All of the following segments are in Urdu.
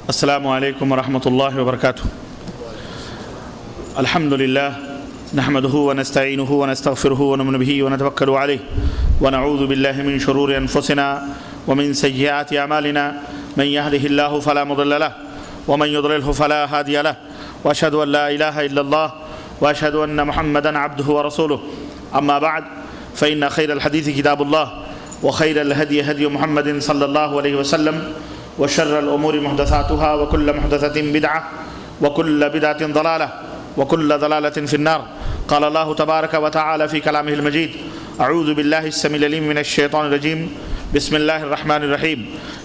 السلام علیکم ورحمۃ اللہ وبرکاتہ۔ الحمد للہ نحمده ونستعینه ونستغفره ونؤمن به ونتوکل علیہ ونعوذ باللہ من شرور انفسنا ومن سیئات اعمالنا من يهده الله فلا مضل له ومن يضلله فلا هادي له واشهد ان لا اله الا الله واشهد ان محمدا عبده ورسوله اما بعد فان خير الحديث كتاب الله وخير الهدي هدي محمد صلى الله عليه وسلم وشر الأمور محدثاتها وكل محدثة بدعة وكل بدعة ضلالة وكل ضلالة في النار۔ قال الله تبارك وتعالى في كلامه المجيد: أعوذ بالله السميع العليم من الشيطان الرجيم، بسم الله الرحمن الرحيم،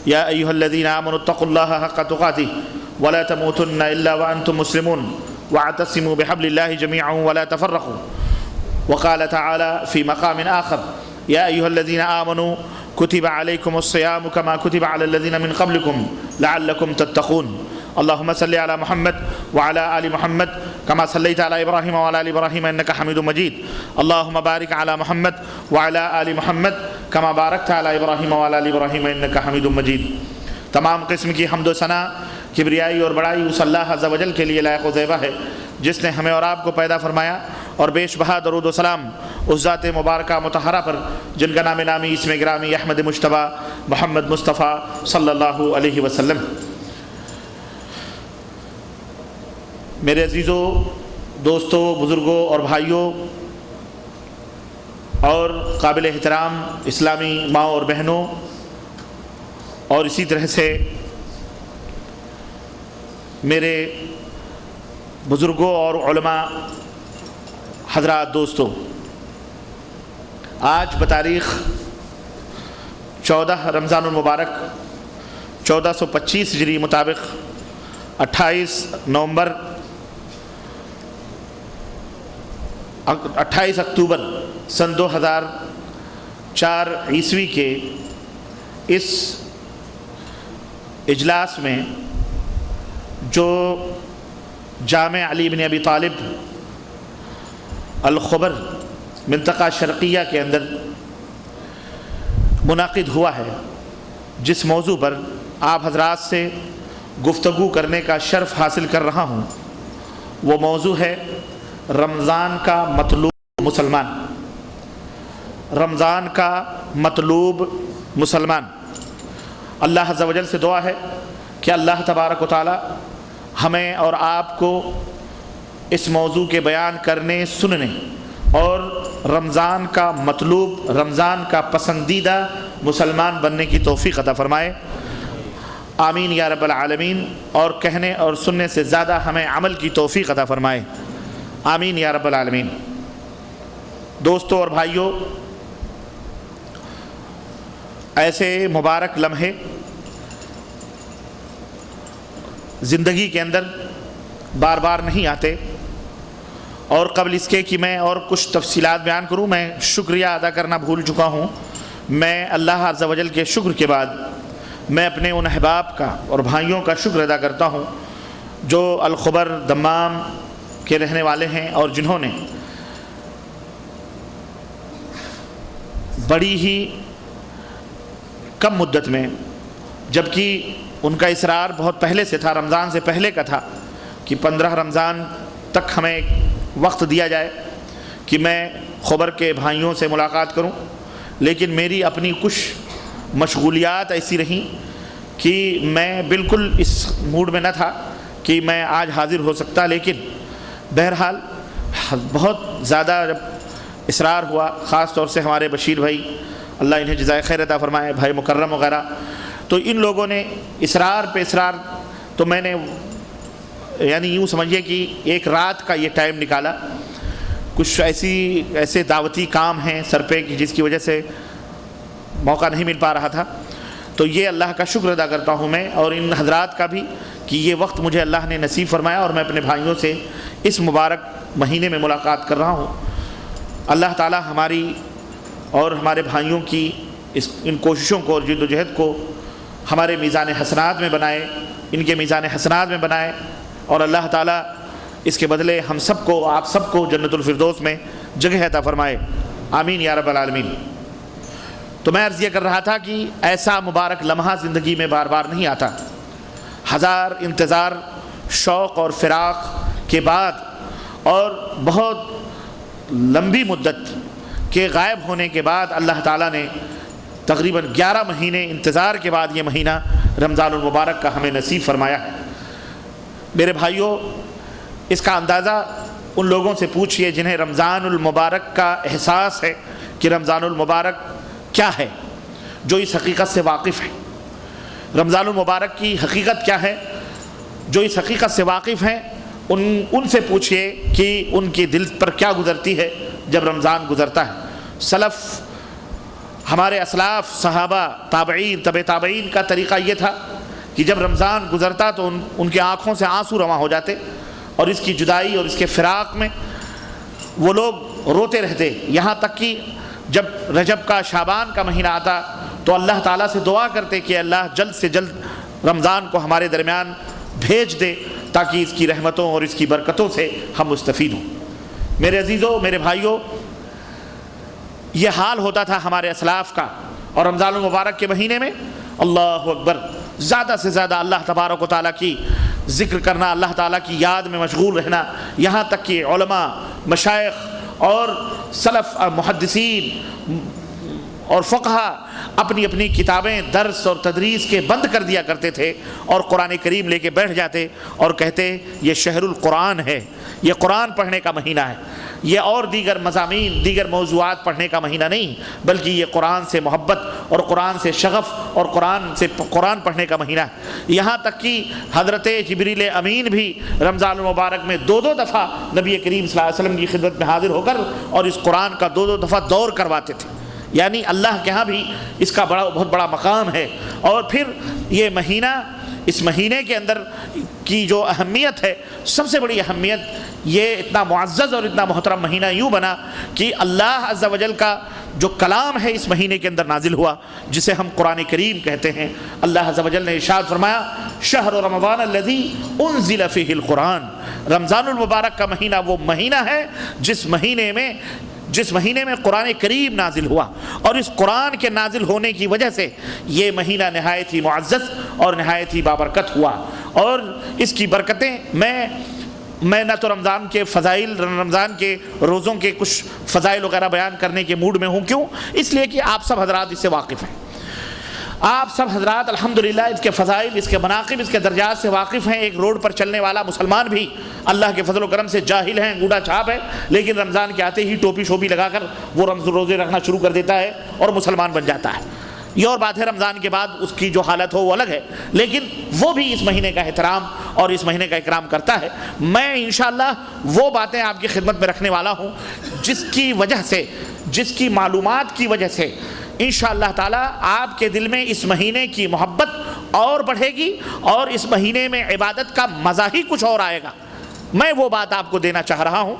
يا أيها الذين آمنوا اتقوا الله حق تقاته ولا تموتن إلا وأنتم مسلمون واعتصموا بحبل الله جميعا ولا تفرقوا۔ وقال تعالى في مقام آخر: يا أيها الذين آمنوا كتب عليكم الصيام كما كتب على الذين من قبلكم لعلكم تتقون۔ اللهم صل على محمد وعلى آل محمد كما صليت على إبراهيم وعلى آل إبراهيم إنك حميد مجيد۔ اللهم بارك على محمد وعلى آل محمد كما باركت على إبراهيم وعلى آل إبراهيم إنك حميد مجيد۔ تمام قسم کی حمد و ثنا، کبریائی اور بڑائی اس اللہ عز و جل کے لیے لائق و زیبا ہے جس نے ہمیں اور آپ کو پیدا فرمایا، اور بیش بہا درود و سلام اس ذات مبارکہ مطہرہ پر جن کا نام نامی اسم گرامی احمد مجتبیٰ محمد مصطفیٰ صلی اللہ علیہ وسلم۔ میرے عزیزوں، دوستوں، بزرگوں اور بھائیوں اور قابل احترام اسلامی ماں اور بہنوں، اور اسی طرح سے میرے بزرگوں اور علماء حضرات، دوستوں، آج بتاریخ 14 رمضان المبارک 1425 ہجری مطابق 28 اکتوبر سن 2004 عیسوی کے اس اجلاس میں جو جامع علی بن ابی طالب الخبر منطقہ شرقیہ کے اندر منعقد ہوا ہے، جس موضوع پر آپ حضرات سے گفتگو کرنے کا شرف حاصل کر رہا ہوں، وہ موضوع ہے رمضان کا مطلوب مسلمان۔ رمضان کا مطلوب مسلمان۔ اللہ عز و جل سے دعا ہے کہ اللہ تبارک و تعالی ہمیں اور آپ کو اس موضوع کے بیان کرنے، سننے اور رمضان کا مطلوب، رمضان کا پسندیدہ مسلمان بننے کی توفیق عطا فرمائے، آمین یا رب العالمین۔ اور کہنے اور سننے سے زیادہ ہمیں عمل کی توفیق عطا فرمائے، آمین یا رب العالمین۔ دوستوں اور بھائیوں، ایسے مبارک لمحے زندگی کے اندر بار بار نہیں آتے، اور قبل اس کے کہ میں اور کچھ تفصیلات بیان کروں، میں شکریہ ادا کرنا بھول چکا ہوں۔ میں اللہ عز و جل کے شکر کے بعد میں اپنے ان احباب کا اور بھائیوں کا شکر ادا کرتا ہوں جو الخبر دمام کے رہنے والے ہیں، اور جنہوں نے بڑی ہی کم مدت میں، جبکہ ان کا اصرار بہت پہلے سے تھا، رمضان سے پہلے کا تھا کہ 15 رمضان تک ہمیں وقت دیا جائے کہ میں خبر کے بھائیوں سے ملاقات کروں، لیکن میری اپنی کچھ مشغولیات ایسی رہیں کہ میں بالکل اس موڈ میں نہ تھا کہ میں آج حاضر ہو سکتا۔ لیکن بہرحال بہت زیادہ جب اصرار ہوا، خاص طور سے ہمارے بشیر بھائی، اللہ انہیں جزائے خیر عطا فرمائے، بھائی مکرم وغیرہ، تو ان لوگوں نے اصرار پہ اصرار، تو میں نے یعنی یوں سمجھیے کہ ایک رات کا یہ ٹائم نکالا۔ کچھ ایسے دعوتی کام ہیں سر پہ کہ جس کی وجہ سے موقع نہیں مل پا رہا تھا، تو یہ اللہ کا شکر ادا کرتا ہوں میں اور ان حضرات کا بھی کہ یہ وقت مجھے اللہ نے نصیب فرمایا، اور میں اپنے بھائیوں سے اس مبارک مہینے میں ملاقات کر رہا ہوں۔ اللہ تعالی ہماری اور ہمارے بھائیوں کی ان کوششوں کو اور جد و جہد کو ہمارے میزان حسنات میں بنائے، ان کے میزان حسنات میں بنائے، اور اللہ تعالیٰ اس کے بدلے ہم سب کو، آپ سب کو جنت الفردوس میں جگہ عطا فرمائے، آمین یا رب العالمین۔ تو میں عرض یہ کر رہا تھا کہ ایسا مبارک لمحہ زندگی میں بار بار نہیں آتا۔ ہزار انتظار، شوق اور فراق کے بعد اور بہت لمبی مدت کے غائب ہونے کے بعد اللہ تعالیٰ نے تقریباً 11 مہینے انتظار کے بعد یہ مہینہ رمضان المبارک کا ہمیں نصیب فرمایا ہے۔ میرے بھائیوں، اس کا اندازہ ان لوگوں سے پوچھئے جنہیں رمضان المبارک کا احساس ہے کہ رمضان المبارک کیا ہے، جو اس حقیقت سے واقف ہے۔ رمضان المبارک کی حقیقت کیا ہے، جو اس حقیقت سے واقف ہیں ان سے پوچھئے کہ ان کے دل پر کیا گزرتی ہے جب رمضان گزرتا ہے۔ سلف، ہمارے اسلاف، صحابہ، تابعین، تبع تابعین کا طریقہ یہ تھا کہ جب رمضان گزرتا تو ان کے آنکھوں سے آنسو رواں ہو جاتے، اور اس کی جدائی اور اس کے فراق میں وہ لوگ روتے رہتے، یہاں تک کہ جب رجب کا، شعبان کا مہینہ آتا تو اللہ تعالیٰ سے دعا کرتے کہ اللہ جلد سے جلد رمضان کو ہمارے درمیان بھیج دے تاکہ اس کی رحمتوں اور اس کی برکتوں سے ہم مستفید ہوں۔ میرے عزیزوں، میرے بھائیوں، یہ حال ہوتا تھا ہمارے اسلاف کا، اور رمضان المبارک کے مہینے میں اللہ اکبر، زیادہ سے زیادہ اللہ تبارک و تعالیٰ کی ذکر کرنا، اللہ تعالیٰ کی یاد میں مشغول رہنا، یہاں تک کہ علماء، مشائخ اور سلف، محدثین اور فقہا اپنی اپنی کتابیں درس اور تدریس کے بند کر دیا کرتے تھے اور قرآن کریم لے کے بیٹھ جاتے اور کہتے یہ شہر القرآن ہے، یہ قرآن پڑھنے کا مہینہ ہے، یہ اور دیگر مضامین، دیگر موضوعات پڑھنے کا مہینہ نہیں، بلکہ یہ قرآن سے محبت اور قرآن سے شغف اور قرآن پڑھنے کا مہینہ ہے۔ یہاں تک کہ حضرت جبریل امین بھی رمضان المبارک میں 2 دفعہ نبی کریم صلی اللہ علیہ وسلم کی خدمت میں حاضر ہو کر اور اس قرآن کا 2 دفعہ دور کرواتے تھے۔ یعنی اللہ کے ہاں بھی اس کا بہت بڑا مقام ہے۔ اور پھر یہ مہینہ، اس مہینے کے اندر کی جو اہمیت ہے، سب سے بڑی اہمیت، یہ اتنا معزز اور اتنا محترم مہینہ یوں بنا کہ اللہ عز و جل کا جو کلام ہے اس مہینے کے اندر نازل ہوا، جسے ہم قرآن کریم کہتے ہیں۔ اللہ عز و جل نے ارشاد فرمایا، شہر رمضان الذی انزل فیہ القرآن، رمضان المبارک کا مہینہ وہ مہینہ ہے جس مہینے میں قرآن کریم نازل ہوا، اور اس قرآن کے نازل ہونے کی وجہ سے یہ مہینہ نہایت ہی معزز اور نہایت ہی بابرکت ہوا۔ اور اس کی برکتیں میں نہ تو رمضان کے فضائل، رمضان کے روزوں کے کچھ فضائل وغیرہ بیان کرنے کے موڈ میں ہوں، کیوں؟ اس لیے کہ آپ سب حضرات اس سے واقف ہیں، آپ سب حضرات الحمدللہ اس کے فضائل، اس کے مناقب، اس کے درجات سے واقف ہیں۔ ایک روڈ پر چلنے والا مسلمان بھی اللہ کے فضل و کرم سے جاہل ہے، انگوٹھا چھاپ ہے، لیکن رمضان کے آتے ہی ٹوپی شوپی لگا کر وہ روزے رکھنا شروع کر دیتا ہے اور مسلمان بن جاتا ہے۔ یہ اور بات ہے، رمضان کے بعد اس کی جو حالت ہو وہ الگ ہے، لیکن وہ بھی اس مہینے کا احترام اور اس مہینے کا اکرام کرتا ہے۔ میں انشاءاللہ وہ باتیں آپ کی خدمت میں رکھنے والا ہوں جس کی وجہ سے، جس کی معلومات کی وجہ سے انشاءاللہ تعالیٰ آپ کے دل میں اس مہینے کی محبت اور بڑھے گی، اور اس مہینے میں عبادت کا مزہ ہی کچھ اور آئے گا۔ میں وہ بات آپ کو دینا چاہ رہا ہوں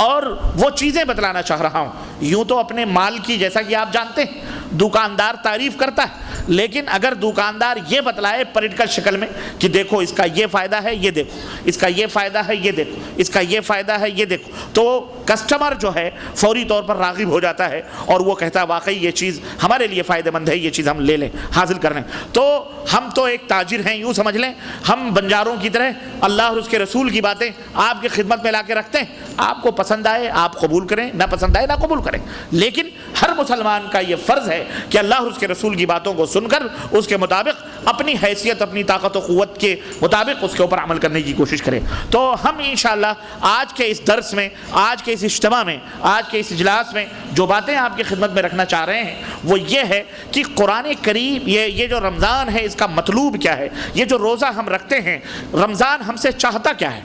اور وہ چیزیں بتلانا چاہ رہا ہوں۔ یوں تو اپنے مال کی، جیسا کہ آپ جانتے ہیں، دکاندار تعریف کرتا ہے، لیکن اگر دکاندار یہ بتلائے پریکٹیکل شکل میں کہ دیکھو اس کا یہ فائدہ ہے، یہ دیکھو اس کا یہ فائدہ ہے، یہ دیکھو اس کا یہ فائدہ ہے، یہ دیکھو، تو کسٹمر جو ہے فوری طور پر راغب ہو جاتا ہے اور وہ کہتا ہے واقعی یہ چیز ہمارے لیے فائدہ مند ہے، یہ چیز ہم لے لیں، حاصل کر لیں۔ تو ہم تو ایک تاجر ہیں، یوں سمجھ لیں، ہم بنجاروں کی طرح اللہ اور اس کے رسول کی باتیں آپ کی خدمت میں لا کے رکھتے ہیں، آپ کو پسند آئے آپ قبول کریں، نہ پسند آئے نہ قبول کریں، لیکن ہر مسلمان کا یہ فرض ہے کہ اللہ اور اس کے رسول کی باتوں کو سن کر اس کے مطابق اپنی حیثیت، اپنی طاقت و قوت کے مطابق اس کے اوپر عمل کرنے کی کوشش کریں۔ تو ہم انشاءاللہ آج کے اس درس میں، آج کے اس اجتماع میں، آج کے اس اجلاس میں جو باتیں آپ کی خدمت میں رکھنا چاہ رہے ہیں وہ یہ ہے کہ قرآن کریم، یہ جو رمضان ہے اس کا مطلوب کیا ہے، یہ جو روزہ ہم رکھتے ہیں، رمضان ہم سے چاہتا کیا ہے،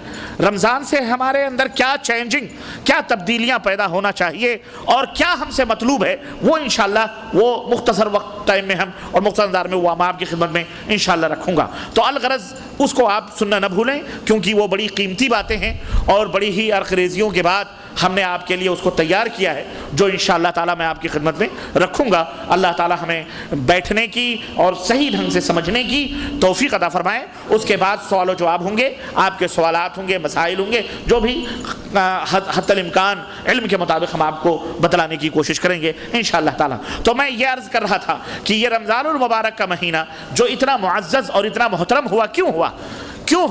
رمضان سے ہمارے اندر کیا چینجنگ، کیا تبدیلیاں پیدا ہونا چاہیے اور کیا ہم سے مطلوب ہے، وہ انشاءاللہ وہ مختصر وقت ٹائم میں ہم اور مختصر انداز میں وہ آپ کی خدمت میں انشاءاللہ رکھوں گا۔ تو الغرض اس کو آپ سننا نہ بھولیں، کیونکہ وہ بڑی قیمتی باتیں ہیں اور بڑی ہی عرق ریزیوں کے بعد ہم نے آپ کے لیے اس کو تیار کیا ہے، جو انشاءاللہ تعالیٰ میں آپ کی خدمت میں رکھوں گا۔ اللہ تعالیٰ ہمیں بیٹھنے کی اور صحیح ڈھنگ سے سمجھنے کی توفیق عطا فرمائے۔ اس کے بعد سوال و جواب ہوں گے، آپ کے سوالات ہوں گے، مسائل ہوں گے، جو بھی حتی الامکان علم کے مطابق ہم آپ کو بتلانے کی کوشش کریں گے انشاءاللہ تعالیٰ۔ تو میں یہ عرض کر رہا تھا کہ یہ رمضان المبارک کا مہینہ جو اتنا معزز اور اتنا محترم ہوا، کیوں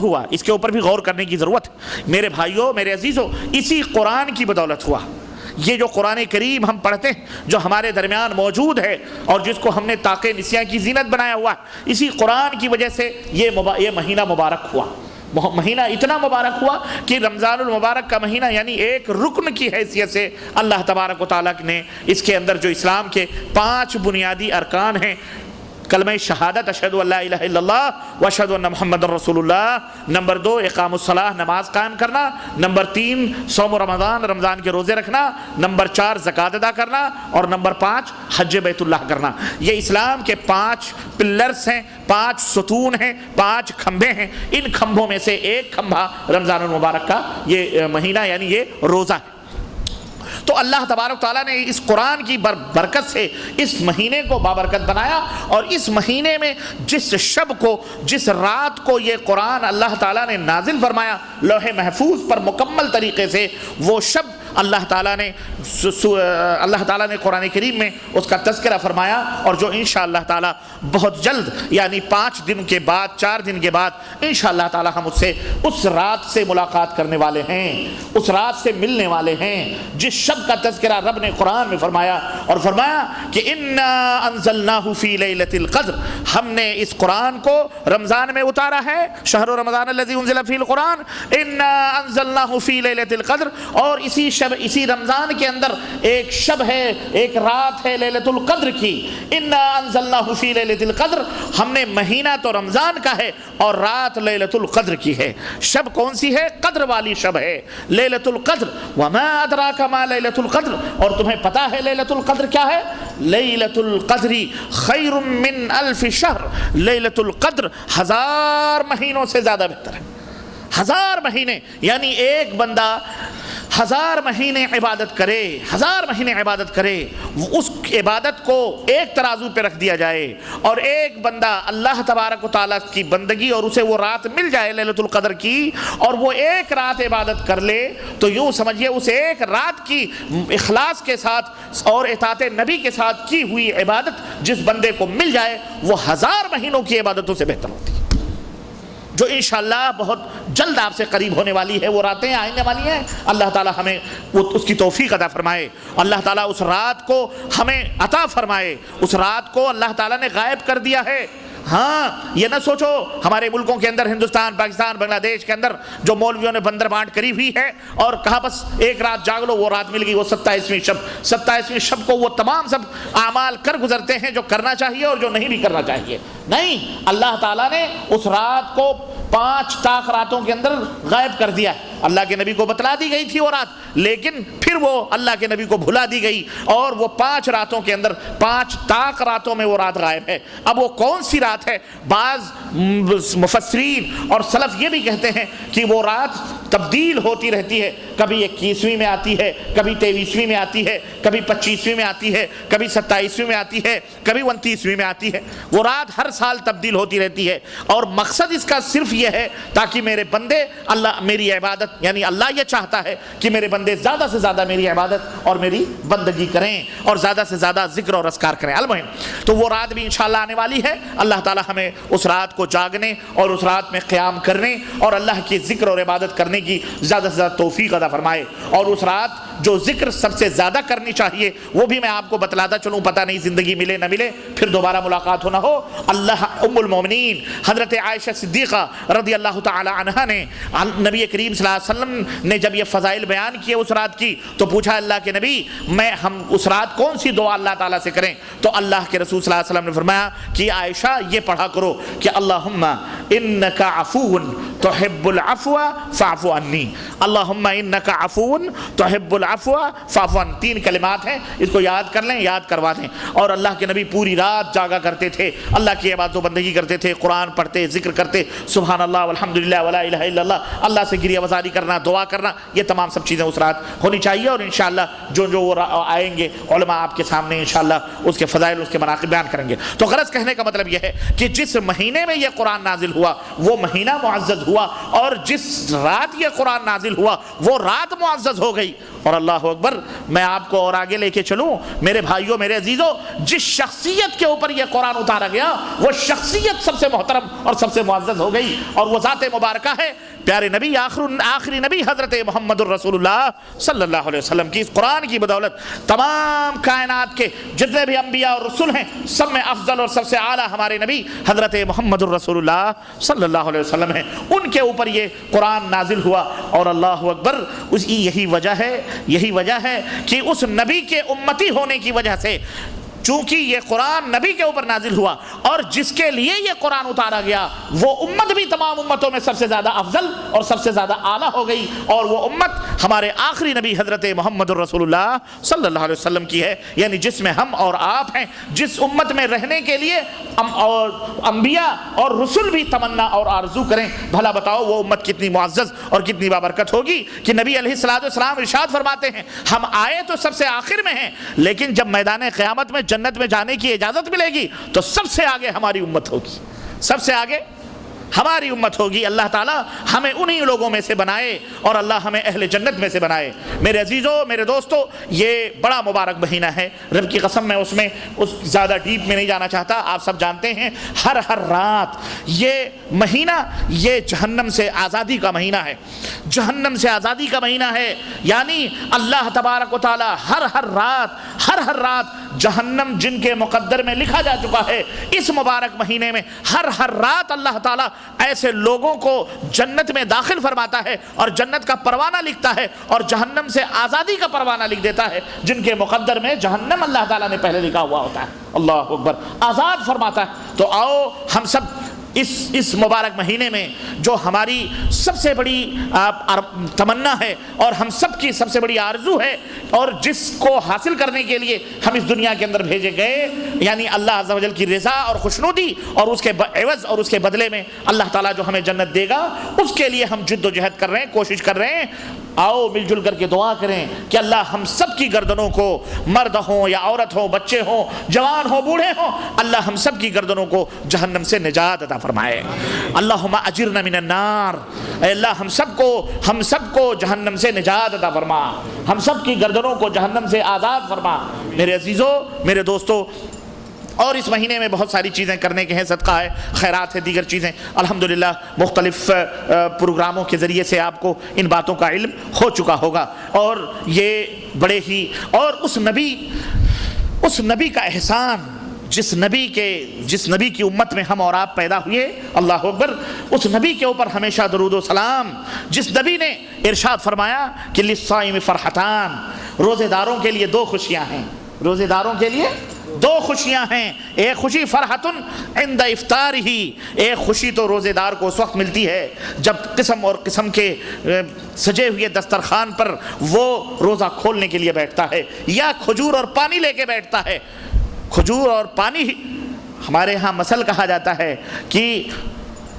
ہوا؟ اس کے اوپر بھی غور کرنے کی ضرورت ہے میرے بھائیوں، میرے عزیزوں۔ اسی قرآن کی بدولت ہوا۔ یہ جو قرآن کریم ہم پڑھتے ہیں، جو ہمارے درمیان موجود ہے اور جس کو ہم نے طاق نسیاں کی زینت بنایا ہوا ہے، اسی قرآن کی وجہ سے یہ مہینہ مبارک ہوا۔ مہینہ اتنا مبارک ہوا کہ رمضان المبارک کا مہینہ یعنی ایک رکن کی حیثیت سے اللہ تبارک و تعالیٰ نے اس کے اندر جو اسلام کے 5 بنیادی ارکان ہیں، کلمہ شہادت اشہد ان لا الہ الا اللہ و اشہد ان محمد رسول اللہ، نمبر 2 اقام الصلاۃ نماز قائم کرنا، نمبر 3 صوم رمضان کے روزے رکھنا، نمبر 4 زکوٰۃ ادا کرنا، اور نمبر 5 حج بیت اللہ کرنا۔ یہ اسلام کے 5 پلرز ہیں، 5 ستون ہیں، 5 کھمبے ہیں۔ ان کھمبوں میں سے ایک کھمبا رمضان المبارک کا یہ مہینہ یعنی یہ روزہ ہے۔ تو اللہ تبارک تعالیٰ نے اس قرآن کی برکت سے اس مہینے کو بابرکت بنایا، اور اس مہینے میں جس رات کو یہ قرآن اللہ تعالیٰ نے نازل فرمایا لوح محفوظ پر مکمل طریقے سے، وہ شب اللہ تعالیٰ نے قرآن کریم میں اس کا تذکرہ فرمایا، اور جو انشاءاللہ تعالیٰ بہت جلد یعنی 4 دن کے بعد انشاءاللہ تعالیٰ ہم اس رات سے ملاقات کرنے والے ہیں، اس رات سے ملنے والے ہیں جس شب کا تذکرہ رب نے قرآن میں فرمایا، اور فرمایا کہ انا انزلناہ فی لیلۃ القدر، ہم نے اس قرآن کو رمضان میں اتارا ہے، شہر رمضان الذی انزل فیہ القرآن، انا انزلناہ فی لیلۃ القدر، اور اسی رمضان کے اندر ایک شب ہے، ایک رات ہے لیلۃ القدر کی۔ انا انزلناہ فی لیلۃ القدر، ہم نے مہینہ تو رمضان کا ہے اور رات لیلۃ القدر کی ہے۔ شب کون سی ہے؟ قدر والی شب ہے، لیلۃ القدر۔ وما ادراک ما لیلۃ القدر، اور تمہیں پتا ہے لیلۃ القدر کیا ہے؟ لیلۃ القدر خیر من 1000 شہر، لیلۃ القدر 1000 مہینوں سے زیادہ بہتر ہے۔ 1000 مہینے یعنی ایک بندہ 1000 مہینے عبادت کرے، اس عبادت کو ایک ترازو پہ رکھ دیا جائے، اور ایک بندہ اللہ تبارک و تعالیٰ کی بندگی اور اسے وہ رات مل جائے لیلۃ القدر کی، اور وہ ایک رات عبادت کر لے، تو یوں سمجھیے اس ایک رات کی اخلاص کے ساتھ اور اطاعت نبی کے ساتھ کی ہوئی عبادت جس بندے کو مل جائے، وہ 1000 مہینوں کی عبادتوں سے بہتر ہوتی ہے، جو انشاءاللہ بہت جلد آپ سے قریب ہونے والی ہے۔ وہ راتیں آنے والی ہیں، اللہ تعالیٰ ہمیں اس کی توفیق عطا فرمائے، اللہ تعالیٰ اس رات کو ہمیں عطا فرمائے۔ اس رات کو اللہ تعالیٰ نے غائب کر دیا ہے۔ ہاں، یہ نہ سوچو ہمارے ملکوں کے اندر، ہندوستان، پاکستان، بنگلہ دیش کے اندر جو مولویوں نے بندر بانٹ کری ہوئی ہے اور کہا بس ایک رات جاگ لو، وہ رات مل گئی، وہ 27ویں شب کو وہ تمام سب اعمال کر گزرتے ہیں جو کرنا چاہیے اور جو نہیں بھی کرنا چاہیے۔ نہیں، اللہ تعالیٰ نے اس رات کو 5 طاق راتوں کے اندر غائب کر دیا ہے۔ اللہ کے نبی کو بتلا دی گئی تھی وہ رات، لیکن پھر وہ اللہ کے نبی کو بھلا دی گئی، اور وہ 5 راتوں کے اندر 5 طاق راتوں میں وہ رات غائب ہے۔ اب وہ کون سی رات ہے؟ بعض مفسرین اور سلف یہ بھی کہتے ہیں کہ وہ رات تبدیل ہوتی رہتی ہے، کبھی 21ویں میں آتی ہے، کبھی 23ویں میں آتی ہے، کبھی 25ویں میں آتی ہے، کبھی 27ویں میں آتی ہے، کبھی 29ویں میں آتی ہے۔ وہ رات ہر سال تبدیل ہوتی رہتی ہے، اور مقصد اس کا صرف یہ ہے تاکہ میرے بندے اللہ میری عبادت، یعنی اللہ یہ چاہتا ہے کہ میرے بندے زیادہ سے زیادہ میری عبادت اور میری بندگی کریں اور زیادہ سے زیادہ ذکر اور اذکار کریں۔ المہم تو وہ رات بھی انشاءاللہ آنے والی ہے۔ اللہ تعالی ہمیں اس رات کو جاگنے اور اس رات میں قیام کرنے اور اللہ کی ذکر اور عبادت کرنے کی زیادہ سے زیادہ توفیق عطا فرمائے۔ اور اس رات جو ذکر سب سے زیادہ کرنی چاہیے وہ بھی میں آپ کو بتلاتا چلوں، پتہ نہیں زندگی ملے نہ ملے، پھر دوبارہ ملاقات ہو نہ ہو۔ اللہ ام المومنین حضرت عائشہ صدیقہ رضی اللہ تعالی عنہا نے نبی کریم صلی اللہ علیہ وسلم نے جب یہ فضائل بیان کیے اس رات کی، تو پوچھا اللہ کے نبی ہم اس رات کون سی دعا اللہ تعالیٰ سے کریں؟ تو اللہ کے رسول صلی اللہ علیہ وسلم نے فرمایا کہ عائشہ یہ پڑھا کرو کہ اللہم انک عفو تحب العفو فاعف عنی، اللہم انک عفو تحب العفو فاعف عنی. 3 کلمات ہیں، اس کو یاد کر لیں، یاد کروا دیں. اور اللہ کے نبی پوری رات جاگا کرتے تھے، اللہ کی عبادت و بندگی کرتے تھے، قرآن پڑھتے، ذکر کرتے، سبحان اللہ والحمدللہ ولا الہ الا اللہ، اللہ سے گریہ وزاری کرنا، دعا کرنا، یہ تمام سب چیزیں اس رات ہونی چاہیے. اور انشاءاللہ جو وہ آئیں گے علماء آپ کے سامنے انشاءاللہ اس کے فضائل، اس کے مناقب بیان کریں گے. تو غرض کہنے کا مطلب یہ ہے کہ جس مہینے میں یہ قرآن نازل ہوا وہ مہینہ معزز ہوا، اور جس رات یہ قرآن نازل ہوا وہ رات معزز ہو گئی. اور اللہ اکبر، میں آپ کو اور آگے لے کے چلوں میرے بھائیوں، میرے عزیزوں، جس شخصیت کے اوپر یہ قرآن اتارا گیا وہ شخصیت سب سے محترم اور سب سے معزز ہو گئی، اور وہ ذات مبارکہ ہے پیارے نبی، آخری نبی حضرت محمد الرسول اللہ صلی اللہ علیہ وسلم کی. اس قرآن کی بدولت تمام کائنات کے جتنے بھی انبیاء اور رسول ہیں سب میں افضل اور سب سے اعلیٰ ہمارے نبی حضرت محمد الرسول اللہ صلی اللہ علیہ وسلم ہیں. ان کے اوپر یہ قرآن نازل ہوا. اور اللہ اکبر، یہی وجہ ہے کہ اس نبی کے امتی ہونے کی وجہ سے، چونکہ یہ قرآن نبی کے اوپر نازل ہوا اور جس کے لیے یہ قرآن اتارا گیا وہ امت بھی تمام امتوں میں سب سے زیادہ افضل اور سب سے زیادہ اعلیٰ ہو گئی، اور وہ امت ہمارے آخری نبی حضرت محمد الرسول اللہ صلی اللہ علیہ وسلم کی ہے. یعنی جس میں ہم اور آپ ہیں، جس امت میں رہنے کے لیے اور انبیاء اور رسول بھی تمنا اور آرزو کریں. بھلا بتاؤ وہ امت کتنی معزز اور کتنی بابرکت ہوگی کہ نبی علیہ السلام ارشاد فرماتے ہیں ہم آئے تو سب سے آخر میں ہیں، لیکن جب میدان قیامت میں جنت میں جانے کی اجازت ملے گی تو سب سے آگے ہماری امت ہوگی، سب سے آگے ہماری امت ہوگی. اللہ تعالیٰ ہمیں انہی لوگوں میں سے بنائے اور اللہ ہمیں اہل جنت میں سے بنائے. میرے عزیزوں، میرے دوستو، یہ بڑا مبارک مہینہ ہے. رب کی قسم میں اس میں زیادہ ڈیپ میں نہیں جانا چاہتا. آپ سب جانتے ہیں ہر رات یہ مہینہ یہ جہنم سے آزادی کا مہینہ ہے، جہنم سے آزادی کا مہینہ ہے. یعنی اللہ تبارک و تعالیٰ ہر رات جہنم جن کے مقدر میں لکھا جا چکا ہے، اس مبارک مہینے میں ہر رات اللہ تعالیٰ ایسے لوگوں کو جنت میں داخل فرماتا ہے اور جنت کا پروانہ لکھتا ہے اور جہنم سے آزادی کا پروانہ لکھ دیتا ہے جن کے مقدر میں جہنم اللہ تعالیٰ نے پہلے لکھا ہوا ہوتا ہے. اللہ اکبر، آزاد فرماتا ہے. تو آؤ ہم سب اس مبارک مہینے میں جو ہماری سب سے بڑی تمنا ہے اور ہم سب کی سب سے بڑی آرزو ہے اور جس کو حاصل کرنے کے لیے ہم اس دنیا کے اندر بھیجے گئے، یعنی اللہ عز و جل کی رضا اور خوشنودی اور اس کے عوض اور اس کے بدلے میں اللہ تعالیٰ جو ہمیں جنت دے گا، اس کے لیے ہم جد و جہد کر رہے ہیں، کوشش کر رہے ہیں. آؤ مل جل کر کے دعا کریں کہ اللہ ہم سب کی گردنوں کو، مرد ہوں یا عورت ہوں، بچے ہوں، جوان ہوں، بوڑھے ہوں، اللہ ہم سب کی گردنوں کو جہنم سے نجات عطا فرمائے. اللہم اجرنا من النار، اے اللہ ہم سب کو جہنم سے نجات عطا فرما، ہم سب کی گردنوں کو جہنم سے آزاد فرما. میرے عزیزوں، میرے دوستوں، اور اس مہینے میں بہت ساری چیزیں کرنے کے ہیں، صدقہ ہے، خیرات ہے، دیگر چیزیں. الحمدللہ مختلف پروگراموں کے ذریعے سے آپ کو ان باتوں کا علم ہو چکا ہوگا. اور یہ بڑے ہی، اور اس نبی کا احسان، جس نبی کی امت میں ہم اور آپ پیدا ہوئے، اللہ اکبر، اس نبی کے اوپر ہمیشہ درود و سلام. جس نبی نے ارشاد فرمایا کہ للصائم فرحتان، روزے داروں کے لیے 2 خوشیاں ہیں، روزے داروں کے لیے 2 خوشیاں ہیں. ایک خوشی فرحتن عند افطارہ، ایک خوشی تو روزے دار کو اس وقت ملتی ہے جب قسم اور قسم کے سجے ہوئے دسترخوان پر وہ روزہ کھولنے کے لیے بیٹھتا ہے یا کھجور اور پانی لے کے بیٹھتا ہے. کھجور اور پانی، ہمارے ہاں مثل کہا جاتا ہے کہ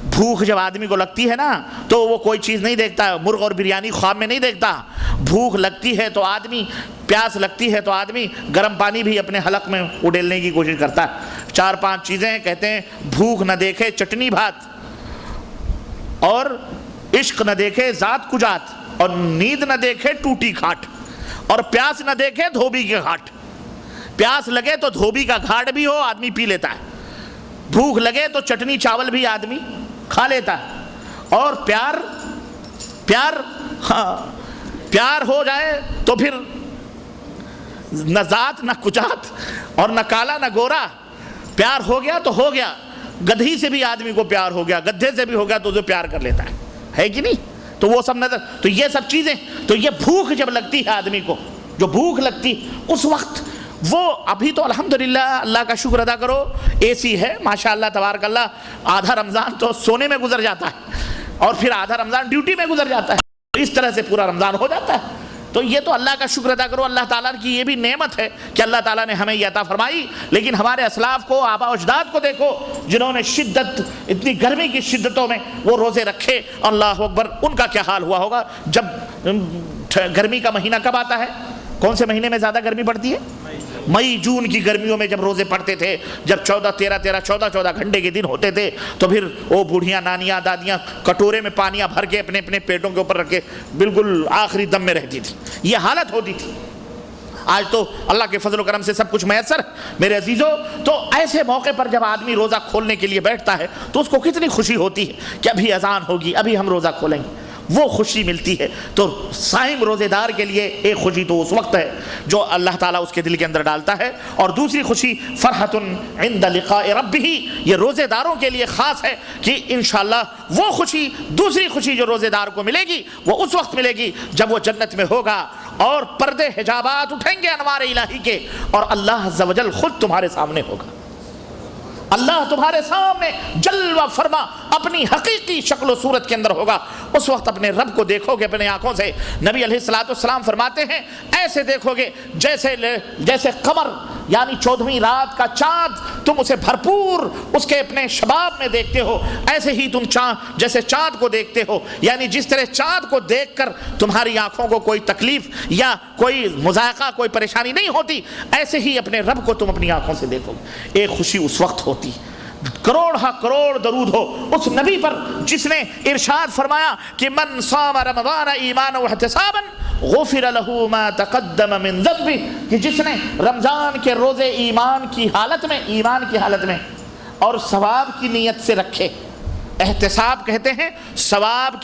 بھوک جب آدمی کو لگتی ہے نا تو وہ کوئی چیز نہیں دیکھتا، مرغ اور بریانی خواب میں نہیں دیکھتا. بھوک لگتی ہے تو آدمی، پیاس لگتی ہے تو آدمی گرم پانی بھی اپنے حلق میں اڈیلنے کی کوشش کرتا ہے. 4-5 چیزیں کہتے ہیں، بھوک نہ دیکھے چٹنی بھات، اور عشق نہ دیکھے ذات کجات، اور نیند نہ دیکھے ٹوٹی کھاٹ، اور پیاس نہ دیکھے دھوبی کے گھاٹ. پیاس لگے تو دھوبی کا گھاٹ بھی ہو آدمی پی لیتا ہے، بھوک لگے تو چٹنی چاول بھی آدمی کھا لیتا ہے. اور پیار ہو جائے تو پھر نہ ذات نہ کچات اور نہ کالا نہ گورا، پیار ہو گیا تو ہو گیا. گدھی سے بھی آدمی کو پیار ہو گیا، گدھے سے بھی ہو گیا تو اسے پیار کر لیتا ہے کہ نہیں؟ تو وہ سب نظر، تو یہ سب چیزیں، تو یہ بھوک جب لگتی ہے آدمی کو، جو بھوک لگتی اس وقت، وہ ابھی تو الحمدللہ اللہ کا شکر ادا کرو اے سی ہے ماشاءاللہ تبارک اللہ، آدھا رمضان تو سونے میں گزر جاتا ہے. اور پھر آدھا رمضان ڈیوٹی میں گزر جاتا ہے. تو اس طرح سے پورا رمضان ہو جاتا ہے. تو یہ تو اللہ کا شکر ادا کرو. اللہ تعالیٰ کی یہ بھی نعمت ہے کہ اللہ تعالیٰ نے ہمیں یہ عطا فرمائی. لیکن ہمارے اسلاف کو، آبا و اجداد کو دیکھو جنہوں نے شدت، اتنی گرمی کی شدتوں میں وہ روزے رکھے. اللہ اکبر. ان کا کیا حال ہوا ہوگا جب گرمی کا مہینہ کب آتا ہے؟ کون سے مہینے میں زیادہ گرمی پڑتی ہے؟ مئی جون کی گرمیوں میں جب روزے پڑتے تھے، جب 14 گھنٹے کے دن ہوتے تھے، تو پھر وہ بوڑھیاں، نانیاں، دادیاں کٹورے میں پانیاں بھر کے اپنے اپنے پیٹوں کے اوپر رکھ کے بالکل آخری دم میں رہتی تھی. یہ حالت ہوتی تھی. آج تو اللہ کے فضل و کرم سے سب کچھ میسر میرے عزیزوں. تو ایسے موقع پر جب آدمی روزہ کھولنے کے لیے بیٹھتا ہے تو اس کو کتنی خوشی ہوتی ہے کہ ابھی اذان ہوگی، ابھی ہم روزہ کھولیں گے. وہ خوشی ملتی ہے. تو صائم روزے دار کے لیے ایک خوشی تو اس وقت ہے جو اللہ تعالیٰ اس کے دل کے اندر ڈالتا ہے، اور دوسری خوشی فرحۃ عند لقاء ربہ، یہ روزے داروں کے لیے خاص ہے کہ انشاءاللہ وہ خوشی، دوسری خوشی جو روزے دار کو ملے گی وہ اس وقت ملے گی جب وہ جنت میں ہوگا اور پردے حجابات اٹھیں گے انوار الہی کے، اور اللہ عز و جل خود تمہارے سامنے ہوگا. اللہ تمہارے سامنے جلوہ فرما اپنی حقیقی شکل و صورت کے اندر ہوگا. اس وقت اپنے رب کو دیکھو گے اپنے آنکھوں سے. نبی علیہ السلام فرماتے ہیں ایسے دیکھو گے جیسے قمر یعنی 14ویں رات کا چاند تم اسے بھرپور اس کے اپنے شباب میں دیکھتے ہو، ایسے ہی تم جیسے چاند کو دیکھتے ہو. یعنی جس طرح چاند کو دیکھ کر تمہاری آنکھوں کو کوئی تکلیف یا کوئی مذائقہ، کوئی پریشانی نہیں ہوتی، ایسے ہی اپنے رب کو تم اپنی آنکھوں سے دیکھو گے. ایک خوشی اس وقت ہوتی. کروڑ ہا کروڑ درود ہو اس نبی پر جس نے ارشاد فرمایا کہ من صام رمضان ایمانا واحتسابا غفر له ما تقدم من ذنبه، کہ جس نے رمضان کے روزے ایمان کی حالت میں اور ثواب کی نیت سے رکھے. احتساب کہتے ہیں ثواب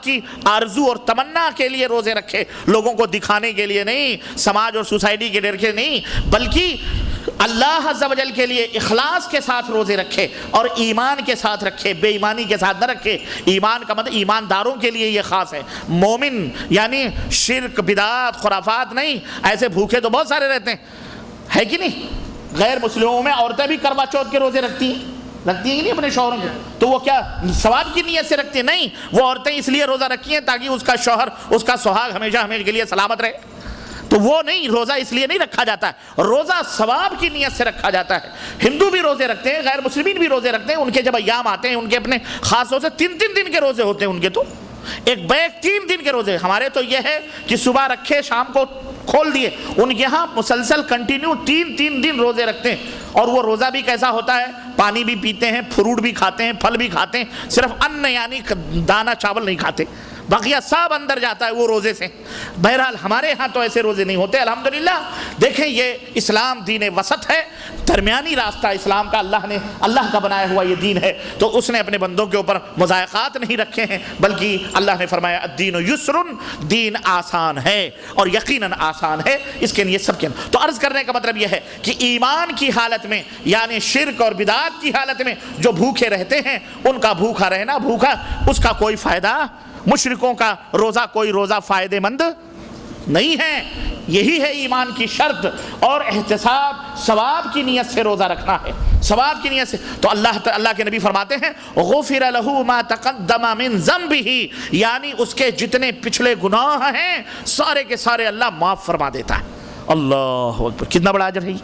کی آرزو اور تمنا کے لیے روزے رکھے، لوگوں کو دکھانے کے لیے نہیں، سماج اور سوسائٹی کے ڈر کے نہیں، بلکہ اللہ عز و جل کے لیے اخلاص کے ساتھ روزے رکھے اور ایمان کے ساتھ رکھے، بے ایمانی کے ساتھ نہ رکھے. ایمان کا مطلب ایمانداروں کے لیے یہ خاص ہے. مومن یعنی شرک، بدعات، خرافات نہیں. ایسے بھوکے تو بہت سارے رہتے ہیں، ہے کہ نہیں؟ غیر مسلموں میں عورتیں بھی کروا چوتھ کے روزے رکھتی ہیں کہ نہیں اپنے شوہروں کے. تو وہ کیا ثواب کی نیت سے رکھتے؟ نہیں، وہ عورتیں اس لیے روزہ رکھی ہیں تاکہ اس کا شوہر، اس کا سہاگ ہمیشہ کے لیے سلامت رہے. تو وہ نہیں، روزہ اس لیے نہیں رکھا جاتا ہے، روزہ ثواب کی نیت سے رکھا جاتا ہے. ہندو بھی روزے رکھتے ہیں، غیر مسلمین بھی روزے رکھتے ہیں. ان کے جب ایام آتے ہیں، ان کے اپنے خاص طور سے 3 دن کے روزے ہوتے ہیں ان کے. تو ایک بیک 3 دن کے روزے. ہمارے تو یہ ہے کہ صبح رکھے شام کو کھول دیے. ان کے ہاں مسلسل کنٹینیو 3 دن روزے رکھتے ہیں. اور وہ روزہ بھی کیسا ہوتا ہے؟ پانی بھی پیتے ہیں، فروٹ بھی کھاتے ہیں، پھل بھی کھاتے ہیں، صرف ان یعنی دانہ چاول نہیں کھاتے، بقیہ سب اندر جاتا ہے وہ روزے سے. بہرحال ہمارے ہاں تو ایسے روزے نہیں ہوتے الحمدللہ. دیکھیں یہ اسلام دین وسط ہے، درمیانی راستہ اسلام کا. اللہ کا بنایا ہوا یہ دین ہے. تو اس نے اپنے بندوں کے اوپر مضائقات نہیں رکھے ہیں، بلکہ اللہ نے فرمایا الدین یسر، دین آسان ہے اور یقیناً آسان ہے. اس کے لیے سب کے تو عرض کرنے کا مطلب یہ ہے کہ ایمان کی حالت میں یعنی شرک اور بدعات کی حالت میں جو بھوکے رہتے ہیں ان کا بھوکا رہنا، بھوکا اس کا کوئی فائدہ، مشرکوں کا روزہ کوئی روزہ فائدہ مند نہیں ہے. یہی ہے ایمان کی شرط. اور احتساب ثواب کی نیت سے روزہ رکھنا ہے، ثواب کی نیت سے. تو اللہ کے نبی فرماتے ہیں غفر له ما تقدم من ذنبه، یعنی اس کے جتنے پچھلے گناہ ہیں سارے کے سارے اللہ معاف فرما دیتا ہے. اللہ اکبر، کتنا بڑا اجر ہے.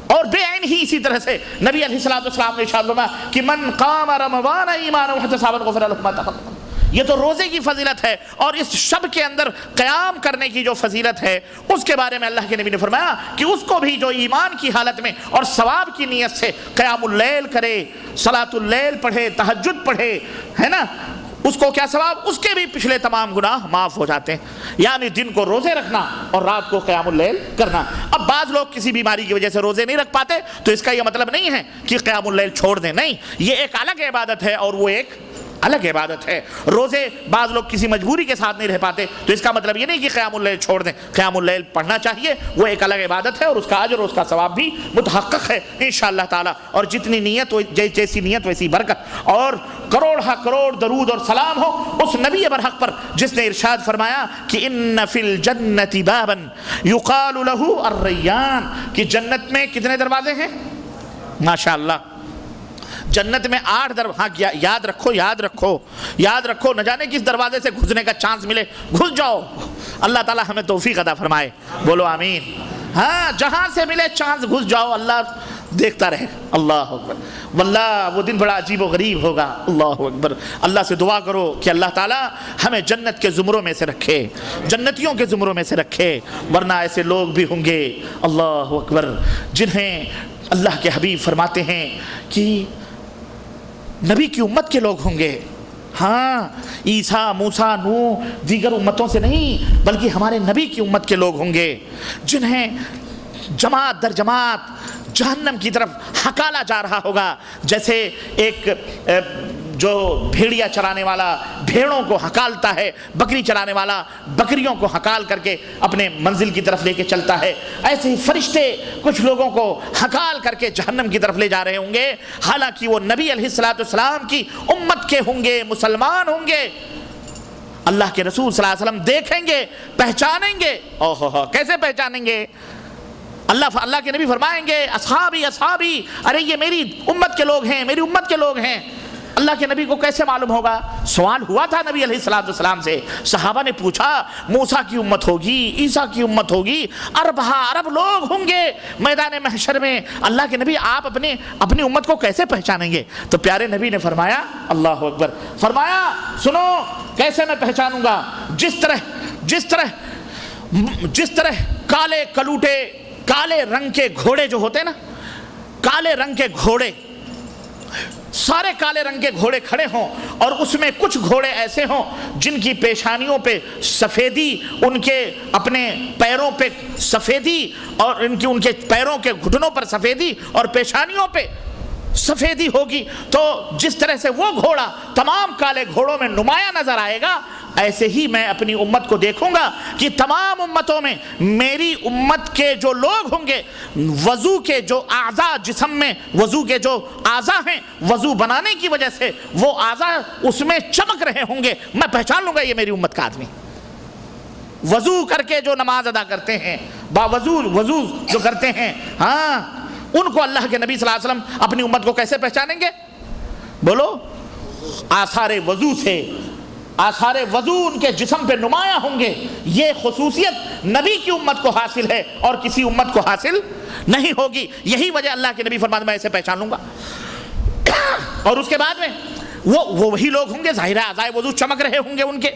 اور بے عین ہی اسی طرح سے نبی علیہ السلام نے ارشاد فرمایا کہ من قام رمضان ایمانا واحتسابا غفر له ما تقدم. یہ تو روزے کی فضیلت ہے. اور اس شب کے اندر قیام کرنے کی جو فضیلت ہے اس کے بارے میں اللہ کے نبی نے فرمایا کہ اس کو بھی جو ایمان کی حالت میں اور ثواب کی نیت سے قیام اللیل کرے، صلاۃ اللیل پڑھے، تہجد پڑھے، ہے نا، اس کو کیا ثواب؟ اس کے بھی پچھلے تمام گناہ معاف ہو جاتے ہیں. یعنی دن کو روزے رکھنا اور رات کو قیام اللیل کرنا. اب بعض لوگ کسی بیماری کی وجہ سے روزے نہیں رکھ پاتے تو اس کا یہ مطلب نہیں ہے کہ قیام اللیل چھوڑ دیں، نہیں، یہ ایک الگ عبادت ہے اور وہ ایک الگ عبادت ہے. روزے بعض لوگ کسی مجبوری کے ساتھ نہیں رہ پاتے تو اس کا مطلب یہ نہیں کہ قیام اللیل چھوڑ دیں. قیام اللیل پڑھنا چاہیے، وہ ایک الگ عبادت ہے اور اس کا اجر اور اس کا ثواب بھی متحقق ہے انشاءاللہ تعالی. اور جتنی نیت، جیسی نیت ویسی برکت. اور کروڑ ہا کروڑ درود اور سلام ہو اس نبی برحق پر جس نے ارشاد فرمایا کہ ان فی الجنت بابا یقال له الریان، کہ جنت میں کتنے دروازے ہیں؟ ماشاءاللہ، جنت میں 8 دروازے، یاد رکھو نہ جانے کس دروازے سے گھسنے کا چانس ملے، گھس جاؤ. اللہ تعالی ہمیں توفیق عطا فرمائے، بولو آمین. ہاں جہاں سے ملے چانس گھس جاؤ، اللہ دیکھتا رہے. اللہ اکبر. واللہ وہ دن بڑا عجیب و غریب ہوگا. اللہ اکبر. اللہ سے دعا کرو کہ اللہ تعالی ہمیں جنت کے زمروں میں سے رکھے، جنتیوں کے زمروں میں سے رکھے. ورنہ ایسے لوگ بھی ہوں گے، اللہ اکبر، جنہیں اللہ کے حبیب فرماتے ہیں کہ نبی کی امت کے لوگ ہوں گے. ہاں عیسیٰ، موسیٰ، نوح دیگر امتوں سے نہیں بلکہ ہمارے نبی کی امت کے لوگ ہوں گے، جنہیں جماعت در جماعت جہنم کی طرف ہکالا جا رہا ہوگا. جیسے ایک جو بھیڑیا چرانے والا بھیڑوں کو ہکالتا ہے، بکری چرانے والا بکریوں کو ہکال کر کے اپنے منزل کی طرف لے کے چلتا ہے، ایسے ہی فرشتے کچھ لوگوں کو ہکال کر کے جہنم کی طرف لے جا رہے ہوں گے، حالانکہ وہ نبی علیہ السلام کی امت کے ہوں گے، مسلمان ہوں گے. اللہ کے رسول صلی اللہ علیہ وسلم دیکھیں گے، پہچانیں گے. اوہ کیسے پہچانیں گے؟ اللہ کے نبی فرمائیں گے اصحابی اصحابی، ارے یہ میری امت کے لوگ ہیں، میری امت کے لوگ ہیں. اللہ کے نبی کو کیسے معلوم ہوگا؟ سوال ہوا تھا نبی علیہ السلام سے، صحابہ نے پوچھا موسیٰ کی امت ہوگی، عیسیٰ کی امت ہوگی، عرب لوگ ہوں گے میدان محشر میں. اللہ کے نبی آپ اپنی امت کو کیسے پہچانیں گے؟ تو پیارے نبی نے فرمایا، اللہ اکبر، فرمایا سنو کیسے میں پہچانوں گا. جس طرح کالے کلوٹے، کالے رنگ کے گھوڑے جو ہوتے ہیں نا، کالے رنگ کے گھوڑے، سارے کالے رنگ کے گھوڑے کھڑے ہوں اور اس میں کچھ گھوڑے ایسے ہوں جن کی پیشانیوں پہ سفیدی، ان کے اپنے پیروں پہ سفیدی، اور ان کے پیروں کے گھٹنوں پر سفیدی اور پیشانیوں پہ سفیدی ہوگی. تو جس طرح سے وہ گھوڑا تمام کالے گھوڑوں میں نمایاں نظر آئے گا، ایسے ہی میں اپنی امت کو دیکھوں گا کہ تمام امتوں میں میری امت کے جو لوگ ہوں گے، وضو کے جو اعضاء جسم میں، وضو کے جو اعضاء ہیں، وضو بنانے کی وجہ سے وہ اعضاء اس میں چمک رہے ہوں گے، میں پہچان لوں گا یہ میری امت کا آدمی. وضو کر کے جو نماز ادا کرتے ہیں، وضو جو کرتے ہیں، ہاں ان کو اللہ کے نبی صلی اللہ علیہ وسلم اپنی امت کو کیسے پہچانیں گے؟ بولو آثار وضو سے، آثار وضو ان کے جسم پہ نمایاں ہوں گے. یہ خصوصیت نبی کی امت کو حاصل ہے اور کسی امت کو حاصل نہیں ہوگی. یہی وجہ اللہ کے نبی فرماتے میں ایسے پہچان لوں گا. اور اس کے بعد میں وہی لوگ ہوں گے، ظاہر ہے اعضائے وضو چمک رہے ہوں گے ان کے،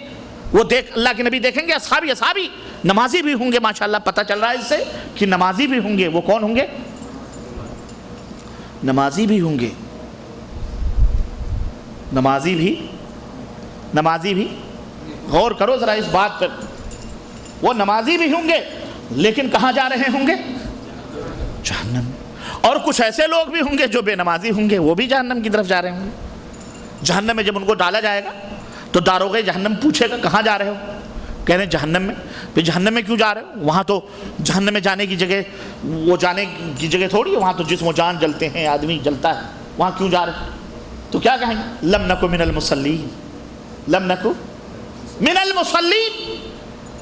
وہ اللہ کے نبی دیکھیں گے اصحابی نمازی بھی ہوں گے. ماشاءاللہ پتہ چل رہا ہے اس سے کہ نمازی بھی ہوں گے. وہ کون ہوں گے؟ نمازی بھی ہوں گے. نمازی بھی غور کرو ذرا اس بات پر. وہ نمازی بھی ہوں گے لیکن کہاں جا رہے ہوں گے؟ جہنم. اور کچھ ایسے لوگ بھی ہوں گے جو بے نمازی ہوں گے، وہ بھی جہنم کی طرف جا رہے ہوں گے. جہنم میں جب ان کو ڈالا جائے گا تو داروغ جہنم پوچھے گا کہاں جا رہے ہو؟ کہہ رہے ہیں جہنم میں. پھر جہنم میں کیوں جا رہے ہو؟ وہاں تو جہنم میں جانے کی جگہ، وہ جانے کی جگہ تھوڑی ہے، وہاں تو جسم و جان جلتے ہیں، آدمی جلتا ہے، وہاں کیوں جا رہے ہیں؟ تو کیا کہیں گے؟ لم نکو من المصلین، لم نکو من المصلین،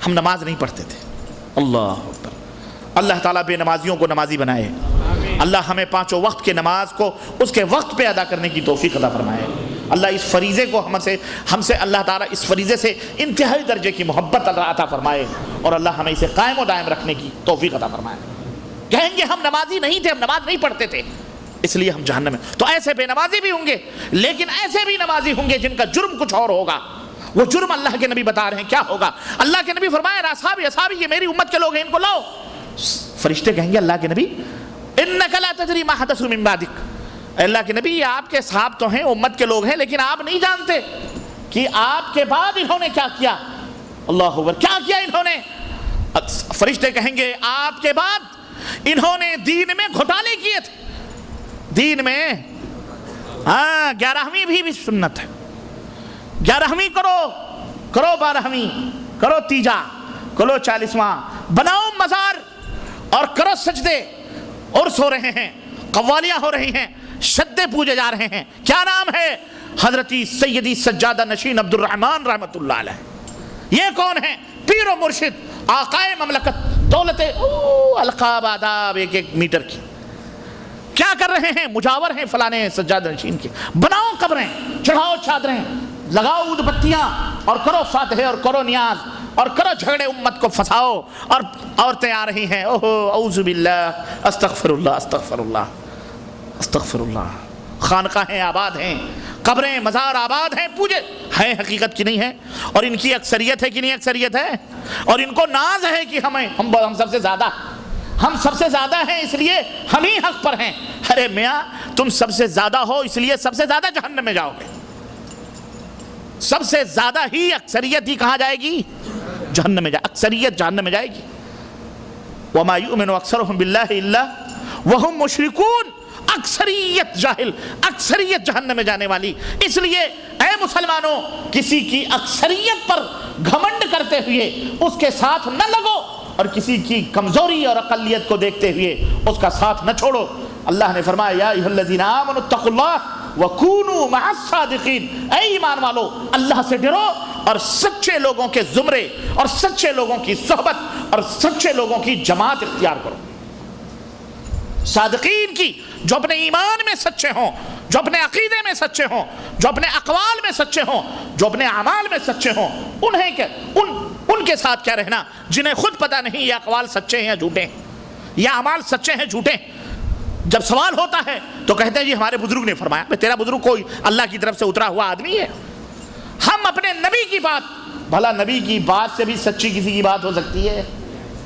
ہم نماز نہیں پڑھتے تھے. اللہ اکبر. اللہ تعالیٰ بے نمازیوں کو نمازی بنائے. اللہ ہمیں 5 وقت کے نماز کو اس کے وقت پہ ادا کرنے کی توفیق عطا فرمائے. اللہ اس فریضے کو ہم سے اللہ تعالیٰ اس فریضے سے انتہائی درجے کی محبت عطا فرمائے، اور اللہ ہمیں اسے قائم و دائم رکھنے کی توفیق عطا فرمائے. کہیں گے ہم نمازی نہیں تھے، ہم نماز نہیں پڑھتے تھے اس لیے ہم جہنم میں. تو ایسے بے نمازی بھی ہوں گے، لیکن ایسے بھی نمازی ہوں گے جن کا جرم کچھ اور ہوگا. وہ جرم اللہ کے نبی بتا رہے ہیں کیا ہوگا. اللہ کے نبی فرمایا اصحابی یہ میری امت کے لوگ ہیں، ان کو لاؤ. فرشتے کہیں گے اللہ کے نبی انک لا تدری ما حدث من بعدک، اللہ کے نبی یہ آپ کے صحاب تو ہیں، امت کے لوگ ہیں، لیکن آپ نہیں جانتے کہ آپ کے بعد انہوں نے کیا کیا. اللہ اکبر. کیا کیا انہوں نے؟ فرشتے کہیں گے آپ کے بعد انہوں نے دین میں گھوٹالے کیے تھے. دین میں 11ویں بھی سنت ہے. 11ویں کرو 12ویں کرو، تیجا کرو، 40واں بناؤ مزار اور کرو سجدے. عرس ہو رہے ہیں، قوالیاں ہو رہی ہیں، شدے پوجے جا رہے ہیں. کیا نام ہے؟ حضرتی سیدی سجادہ نشین عبد الرحمن رحمۃ اللہ علیہ. یہ کون ہیں؟ پیر و مرشد، آقائے مملکت، دولت القاب آداب 1 میٹر کی. کیا کر رہے ہیں؟ مجاور ہیں فلانے سجاد نشین کے، بناؤ قبریں، چڑھاؤ چادریں، لگاؤ اود بتیاں، اور کرو فاتحے اور کرو نیاز اور کرو جھگڑے، امت کو پھنساؤ، اور عورتیں آ رہی ہیں، اوہو اعوذ باللہ، استغفر اللہ استغفر اللہ استغفر اللہ۔ خانقاہیں آباد ہیں، قبریں مزار آباد ہیں، پوجے ہیں، حقیقت کی نہیں ہے، اور ان کی اکثریت ہے کہ نہیں اکثریت ہے، اور ان کو ناز ہے کہ ہم سب سے زیادہ ہیں، اس لیے ہم ہی حق پر ہیں۔ ارے میاں تم سب سے زیادہ ہو، اس لیے سب سے زیادہ جہنم میں جاؤ گے، سب سے زیادہ ہی اکثریت ہی کہاں جائے گی؟ جہنم میں اکثریت جہنم میں جائے گی۔ وما یؤمن اکثرهم باللہ الا وهم مشرکون، اکثریت جاہل، اکثریت جہنم میں جانے والی۔ اس لیے اے مسلمانوں، کسی کی اکثریت پر گھمنڈ کرتے ہوئے اس کے ساتھ نہ لگو، اور کسی کی کمزوری اور اقلیت کو دیکھتے ہوئے اس کا ساتھ نہ چھوڑو۔ اللہ نے فرمایا یا ایھا الذین آمنوا اتقوا اللہ وکونوا مع الصادقین، اے ایمان والو اللہ سے ڈرو اور سچے لوگوں کے زمرے اور سچے لوگوں کی صحبت اور سچے لوگوں کی جماعت اختیار کرو۔ صادقین کی، جو اپنے ایمان میں سچے ہوں، جو اپنے عقیدے میں سچے ہوں، جو اپنے اقوال میں سچے ہوں، جو اپنے اعمال میں سچے ہوں، ان کے ساتھ کیا رہنا جنہیں خود پتہ نہیں یہ اقوال سچے ہیں یا جھوٹے ہیں، یا اعمال سچے ہیں جھوٹے ہیں۔ جب سوال ہوتا ہے تو کہتے ہیں جی ہمارے بزرگ نے فرمایا۔ تیرا بزرگ کوئی اللہ کی طرف سے اترا ہوا آدمی ہے؟ ہم اپنے نبی کی بات، بھلا نبی کی بات سے بھی سچی کسی کی بات ہو سکتی ہے؟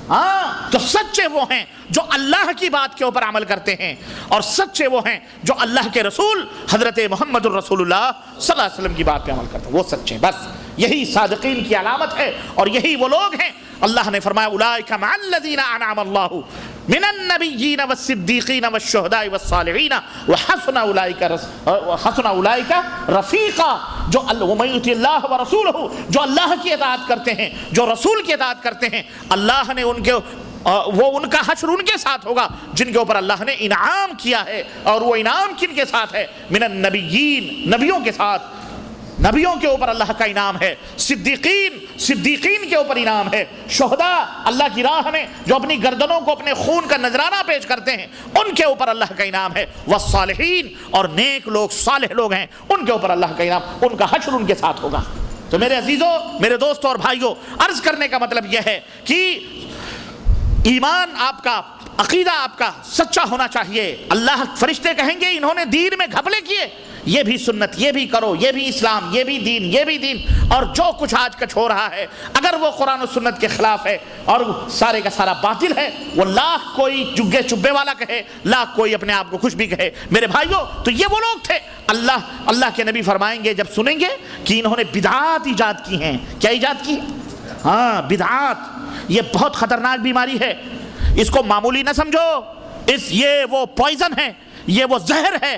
ہاں، تو سچے وہ ہیں جو اللہ کی بات کے اوپر عمل کرتے ہیں، اور سچے وہ ہیں جو اللہ کے رسول حضرت محمد الرسول اللہ صلی اللہ علیہ وسلم کی بات پہ عمل کرتے ہیں، وہ سچے۔ بس یہی صادقین کی علامت ہے، اور یہی وہ لوگ ہیں۔ اللہ نے فرمایا اولئک مع الذین انعم اللہ من النبیین والصدیقین والشہداء والصالحین وحسن اولئک رفیقا، جو ومن یطع اللہ ورسولہ، جو اللہ کی اطاعت کرتے ہیں، جو رسول کی اطاعت کرتے ہیں، اللہ نے ان کا حشر ان کے ساتھ ہوگا جن کے اوپر اللہ نے انعام کیا ہے۔ اور وہ انعام کن کے ساتھ ہے؟ من النبیین، نبیوں کے ساتھ، نبیوں کے اوپر اللہ کا انعام ہے۔ صدیقین کے اوپر انعام ہے۔ شہداء، اللہ کی راہ میں جو اپنی گردنوں کو اپنے خون کا نذرانہ پیش کرتے ہیں، ان کے اوپر اللہ کا انعام ہے۔ والصالحین، اور نیک لوگ، صالح لوگ ہیں، ان کے اوپر اللہ کا انعام، ان کا حشر ان کے ساتھ ہوگا۔ تو میرے عزیزوں، میرے دوستوں اور بھائیوں، عرض کرنے کا مطلب یہ ہے کہ ایمان آپ کا، عقیدہ آپ کا سچا ہونا چاہیے۔ اللہ، فرشتے کہیں گے انہوں نے دین میں گھپلے کیے، یہ بھی سنت، یہ بھی کرو، یہ بھی اسلام، یہ بھی دین، یہ بھی دین، اور جو کچھ آج کچھ ہو رہا ہے اگر وہ قرآن و سنت کے خلاف ہے اور سارے کا سارا باطل ہے، وہ لاکھ کوئی جگے چبے والا کہے، لاکھ کوئی اپنے آپ کو کچھ بھی کہے، میرے بھائیوں، تو یہ وہ لوگ تھے۔ اللہ کے نبی فرمائیں گے جب سنیں گے کہ انہوں نے بدعات ایجاد کی ہیں۔ کیا ایجاد کی؟ ہاں، بدعات۔ یہ بہت خطرناک بیماری ہے، اس کو معمولی نہ سمجھو، یہ وہ پوائزن ہے، یہ وہ زہر ہے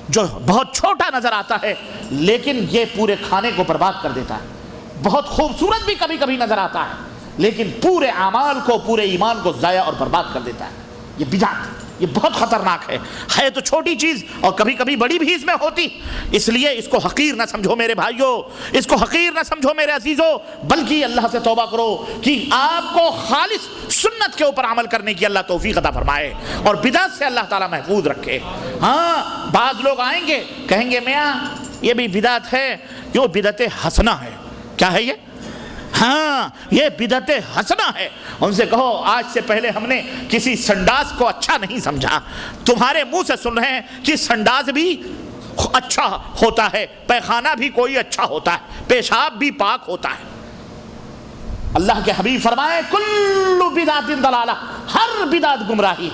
جو بہت چھوٹا نظر آتا ہے لیکن یہ پورے کھانے کو برباد کر دیتا ہے۔ بہت خوبصورت بھی کبھی کبھی نظر آتا ہے لیکن پورے اعمال کو، پورے ایمان کو ضائع اور برباد کر دیتا ہے۔ یہ بدعت، یہ بہت خطرناک ہے تو چھوٹی چیز اور کبھی کبھی بڑی بھی اس میں ہوتی، اس لیے اس کو حقیر نہ سمجھو میرے بھائیوں، اس کو حقیر نہ سمجھو میرے عزیزوں، بلکہ اللہ سے توبہ کرو کہ آپ کو خالص سنت کے اوپر عمل کرنے کی اللہ توفیق عطا فرمائے اور بدعت سے اللہ تعالیٰ محفوظ رکھے۔ ہاں، بعض لوگ آئیں گے کہیں گے میاں یہ بھی بدعت ہے، یہ بدعت حسنہ ہے۔ کیا ہے یہ؟ ہاں، یہ بدعت حسنہ ہے۔ ان سے کہو آج سے پہلے ہم نے کسی سنڈاس کو اچھا نہیں سمجھا، تمہارے منہ سے سن رہے ہیں کہ سنڈاس بھی اچھا ہوتا ہے، پیخانہ بھی کوئی اچھا ہوتا ہے، پیشاب بھی پاک ہوتا ہے۔ اللہ کے حبیب فرمائے کل بدعت ضلالہ، ہر بدعت گمراہی۔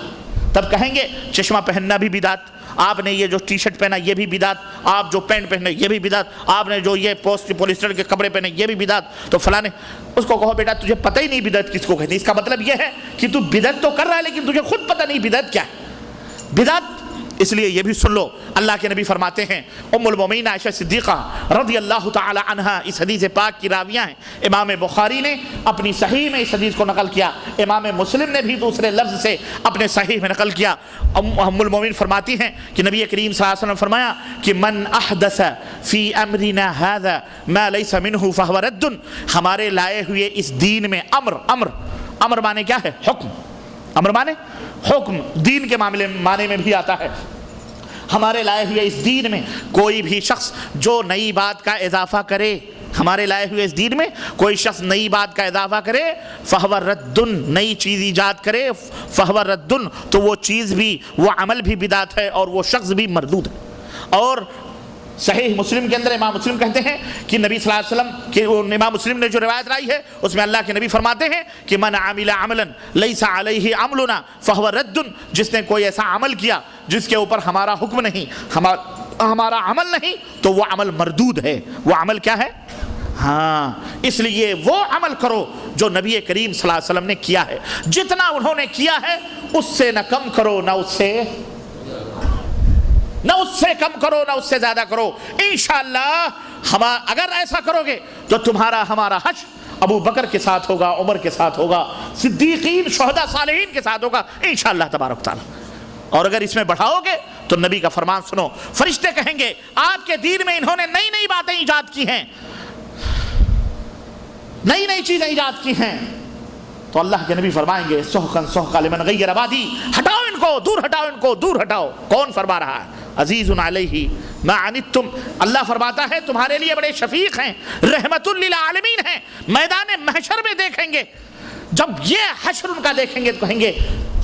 تب کہیں گے چشمہ پہننا بھی بدعت، آپ نے یہ جو ٹی شرٹ پہنا یہ بھی بدعت، آپ جو پینٹ پہنے یہ بھی بدعت، آپ نے جو یہ پولیسٹر کے کپڑے پہنے یہ بھی بدعت۔ تو فلاں نے اس کو کہو بیٹا تجھے پتہ ہی نہیں بدعت کس کو کہتے ہیں۔ اس کا مطلب یہ ہے کہ تو بدعت تو کر رہا ہے لیکن تجھے خود پتہ نہیں بدعت کیا ہے۔ بدعت اس لیے یہ بھی سن لو، اللہ کے نبی فرماتے ہیں، ام المومنین عائشہ صدیقہ رضی اللہ تعالی عنہا اس حدیث پاک کی راویہ ہیں۔ امام بخاری نے اپنی صحیح میں اس حدیث کو نقل کیا، امام مسلم نے بھی دوسرے لفظ سے اپنے صحیح میں نقل کیا۔ ام المومنین فرماتی ہیں کہ نبی کریم صلی اللہ علیہ وسلم فرمایا کہ من احدث فی امرنا هذا ما ليس منه فهو رد، ہمارے لائے ہوئے اس دین میں امر مانے کیا ہے؟ حکم، امر مانے حکم، دین کے معنی میں بھی آتا ہے۔ ہمارے لائے ہوئے اس دین میں کوئی بھی شخص جو نئی بات کا اضافہ کرے، ہمارے لائے ہوئے اس دین میں کوئی شخص نئی بات کا اضافہ کرے، فہو ردن، نئی چیز ایجاد کرے، فہو ردن، تو وہ چیز بھی، وہ عمل بھی بدعت ہے اور وہ شخص بھی مردود ہے۔ اور صحیح مسلم کے اندر امام مسلم کہتے ہیں کہ نبی صلی اللہ علیہ وسلم کہ امام مسلم نے جو روایت لائی ہے اس میں اللہ کے نبی فرماتے ہیں کہ من عمل عملا لیس علیہ امرنا فہو رد، جس نے کوئی ایسا عمل کیا جس کے اوپر ہمارا حکم نہیں، ہمارا عمل نہیں، تو وہ عمل مردود ہے۔ وہ عمل کیا ہے؟ ہاں، اس لیے وہ عمل کرو جو نبی کریم صلی اللہ علیہ وسلم نے کیا ہے، جتنا انہوں نے کیا ہے اس سے نہ کم کرو نہ اس سے کم کرو نہ اس سے زیادہ کرو۔ انشاءاللہ اگر ایسا کرو گے تو تمہارا ہمارا حشر ابو بکر کے ساتھ ہوگا، عمر کے ساتھ ہوگا، صدیقین، شہداء، صالحین کے ساتھ ہوگا انشاءاللہ تبارک تعالی۔ اور اگر اس میں بڑھاؤ گے تو نبی کا فرمان سنو، فرشتے کہیں گے آپ کے دین میں انہوں نے نئی نئی باتیں ایجاد کی ہیں، نئی نئی چیزیں ایجاد کی ہیں، تو اللہ کے نبی فرمائیں گے سحقا سحقا لمن غیر بادی، ہٹاؤ ان کو، دور ہٹاؤ ان کو، دور ہٹاؤ۔ کون فرما رہا ہے؟ عزیز علیہ ما عنتم، اللہ فرماتا ہے تمہارے لیے بڑے شفیق ہیں، رحمت للعالمین ہیں۔ میدان محشر میں دیکھیں گے، جب یہ حشر ان کا دیکھیں گے تو کہیں گے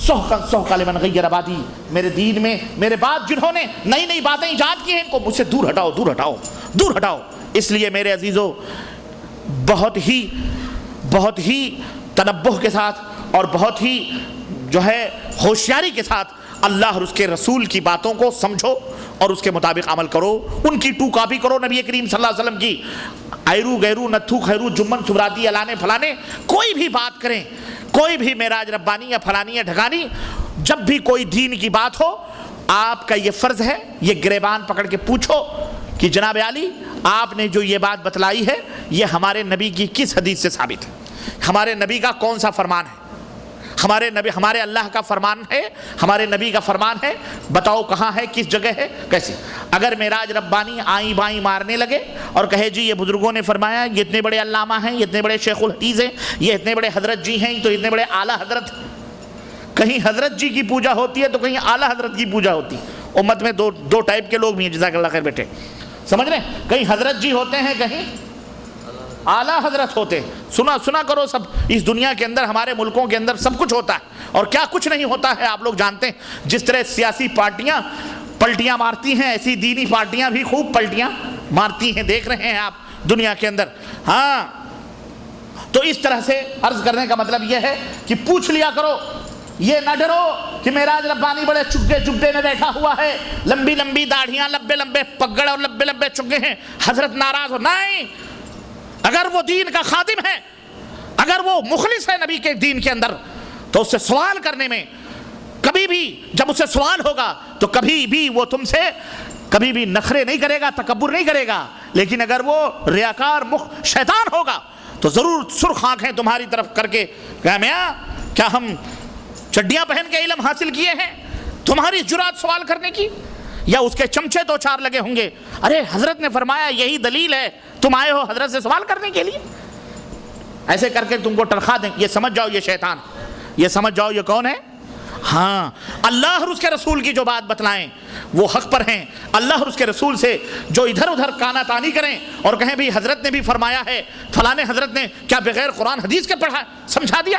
سحقا سحقا لمن غیر بادی، میرے دین میں میرے بعد جنہوں نے نئی نئی باتیں ایجاد کی ہیں ان کو مجھ سے دور ہٹاؤ، دور ہٹاؤ، دور ہٹاؤ۔ اس لیے میرے عزیزو بہت ہی تنبہ کے ساتھ اور بہت ہی جو ہے ہوشیاری کے ساتھ اللہ اور اس کے رسول کی باتوں کو سمجھو اور اس کے مطابق عمل کرو، ان کی ٹو کاپی کرو نبی کریم صلی اللہ علیہ وسلم کی۔ ایرو گیرو نتھو خیرو جمن سبراتی الانے فلانے، کوئی بھی بات کریں، کوئی بھی معراج ربانی یا فلانی یا ڈھکانی، جب بھی کوئی دین کی بات ہو آپ کا یہ فرض ہے، یہ گریبان پکڑ کے پوچھو کہ جناب علی آپ نے جو یہ بات بتلائی ہے یہ ہمارے نبی کی کس حدیث سے ثابت ہے، ہمارے نبی کا کون سا فرمان ہے، ہمارے اللہ کا فرمان ہے، ہمارے نبی کا فرمان ہے، بتاؤ کہاں ہے، کس جگہ ہے، کیسے۔ اگر معراج ربانی آئیں بائیں مارنے لگے اور کہے جی یہ بزرگوں نے فرمایا، یہ اتنے بڑے علامہ ہیں، یہ اتنے بڑے شیخ الحدیث ہیں، یہ اتنے بڑے حضرت جی ہیں، تو اتنے بڑے اعلیٰ حضرت، کہیں حضرت جی کی پوجا ہوتی ہے تو کہیں اعلیٰ حضرت کی پوجا ہوتی ہے۔ امت میں دو ٹائپ کے لوگ بھی ہیں، جزاک اللہ خیر بیٹے، سمجھ رہے ہیں، کہیں حضرت جی ہوتے ہیں، کہیں اعلیٰ حضرت ہوتے ہیں۔ سنا کرو، سب اس دنیا کے اندر ہمارے ملکوں کے اندر سب کچھ ہوتا ہے، اور کیا کچھ نہیں ہوتا ہے آپ لوگ جانتے ہیں۔ جس طرح سیاسی پارٹیاں پلٹیاں مارتی ہیں، ایسی دینی پارٹیاں بھی خوب پلٹیاں مارتی ہیں، دیکھ رہے ہیں آپ دنیا کے اندر۔ ہاں، تو اس طرح سے عرض کرنے کا مطلب یہ ہے کہ پوچھ لیا کرو، یہ نہ ڈرو کہ معراج ربانی بڑے چگے میں بیٹھا ہوا ہے، لمبی لمبی داڑھیاں، لمبے لمبے پگڑ اور لمبے لمبے چگے ہیں، حضرت ناراض ہو۔ نہیں، اگر وہ دین کا خادم ہے، اگر وہ مخلص ہے نبی کے دین کے اندر، تو اس سے سوال کرنے میں کبھی بھی، جب اس سے سوال ہوگا تو کبھی بھی وہ تم سے کبھی بھی نخرے نہیں کرے گا، تکبر نہیں کرے گا۔ لیکن اگر وہ ریاکار شیطان ہوگا تو ضرور سرخ آنکھیں تمہاری طرف کر کے کہا میاں کیا ہم چڈیاں پہن کے علم حاصل کیے ہیں، تمہاری جرات سوال کرنے کی؟ یا اس کے چمچے دو چار لگے ہوں گے، ارے حضرت نے فرمایا یہی دلیل ہے، تم آئے ہو حضرت سے سوال کرنے کے لیے؟ ایسے کر کے تم کو ٹرخا دیں، یہ سمجھ جاؤ یہ شیطان، یہ سمجھ جاؤ یہ کون ہے۔ ہاں، اللہ اور اس کے رسول کی جو بات بتلائیں وہ حق پر ہیں، اللہ اور اس کے رسول سے جو ادھر ادھر کانا تانی کریں اور کہیں بھی حضرت نے بھی فرمایا ہے، فلانے حضرت نے کیا بغیر قرآن حدیث کے پڑھا سمجھا دیا،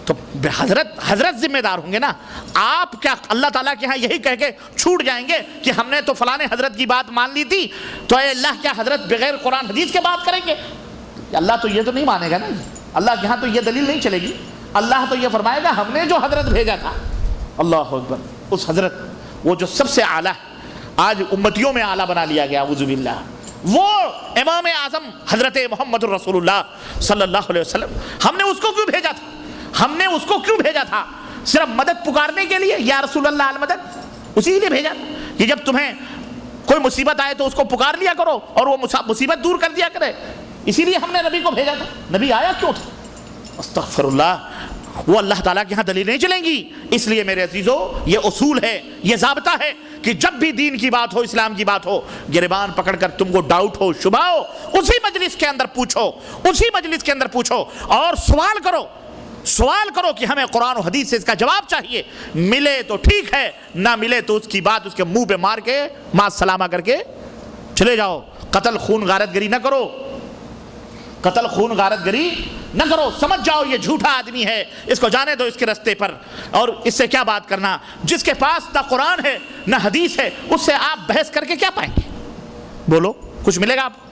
تو حضرت ذمہ دار ہوں گے نا۔ آپ کیا اللہ تعالیٰ کے ہاں یہی کہہ کے چھوٹ جائیں گے کہ ہم نے تو فلانے حضرت کی بات مان لی تھی، تو اے اللہ کیا حضرت بغیر قرآن حدیث کے بات کریں گے؟ اللہ تو یہ تو نہیں مانے گا نا، اللہ کے ہاں تو یہ دلیل نہیں چلے گی۔ اللہ تو یہ فرمائے گا ہم نے جو حضرت بھیجا تھا، اللہ اکبر، اس حضرت وہ جو سب سے اعلیٰ، آج امتیوں میں اعلیٰ بنا لیا گیا، اعوذ باللہ، وہ امام اعظم حضرت محمد رسول اللہ صلی اللہ علیہ وسلم، ہم نے اس کو کیوں بھیجا تھا؟ ہم نے اس کو کیوں بھیجا تھا؟ صرف مدد پکارنے کے لیے، یا رسول اللہ المدد، اسی لیے بھیجا تھا کہ جب تمہیں کوئی مصیبت آئے تو اس کو پکار لیا کرو اور وہ مصیبت دور کر دیا کرے، اسی لیے ہم نے نبی کو بھیجا تھا۔ نبی آیا کیوں تھا؟ استغفر اللہ، وہ اللہ تعالیٰ کے ہاں دلیل نہیں چلیں گی۔ اس لیے میرے عزیزو یہ اصول ہے، یہ ضابطہ ہے کہ جب بھی دین کی بات ہو، اسلام کی بات ہو، گریبان پکڑ کر تم کو ڈاؤٹ ہو، شبہ ہو، اسی مجلس کے اندر پوچھو، اسی مجلس کے اندر پوچھو اور سوال کرو۔ سوال کرو کہ ہمیں قرآن و حدیث سے اس کا جواب چاہیے، ملے تو ٹھیک ہے، نہ ملے تو اس کی بات اس کے منہ پہ مار کے ماں سلامہ کر کے چلے جاؤ۔ قتل خون غارت گری نہ کرو، قتل خون غارت گری نہ کرو، سمجھ جاؤ یہ جھوٹا آدمی ہے، اس کو جانے دو اس کے رستے پر، اور اس سے کیا بات کرنا؟ جس کے پاس نہ قرآن ہے نہ حدیث ہے، اس سے آپ بحث کر کے کیا پائیں گے؟ بولو، کچھ ملے گا آپ کو؟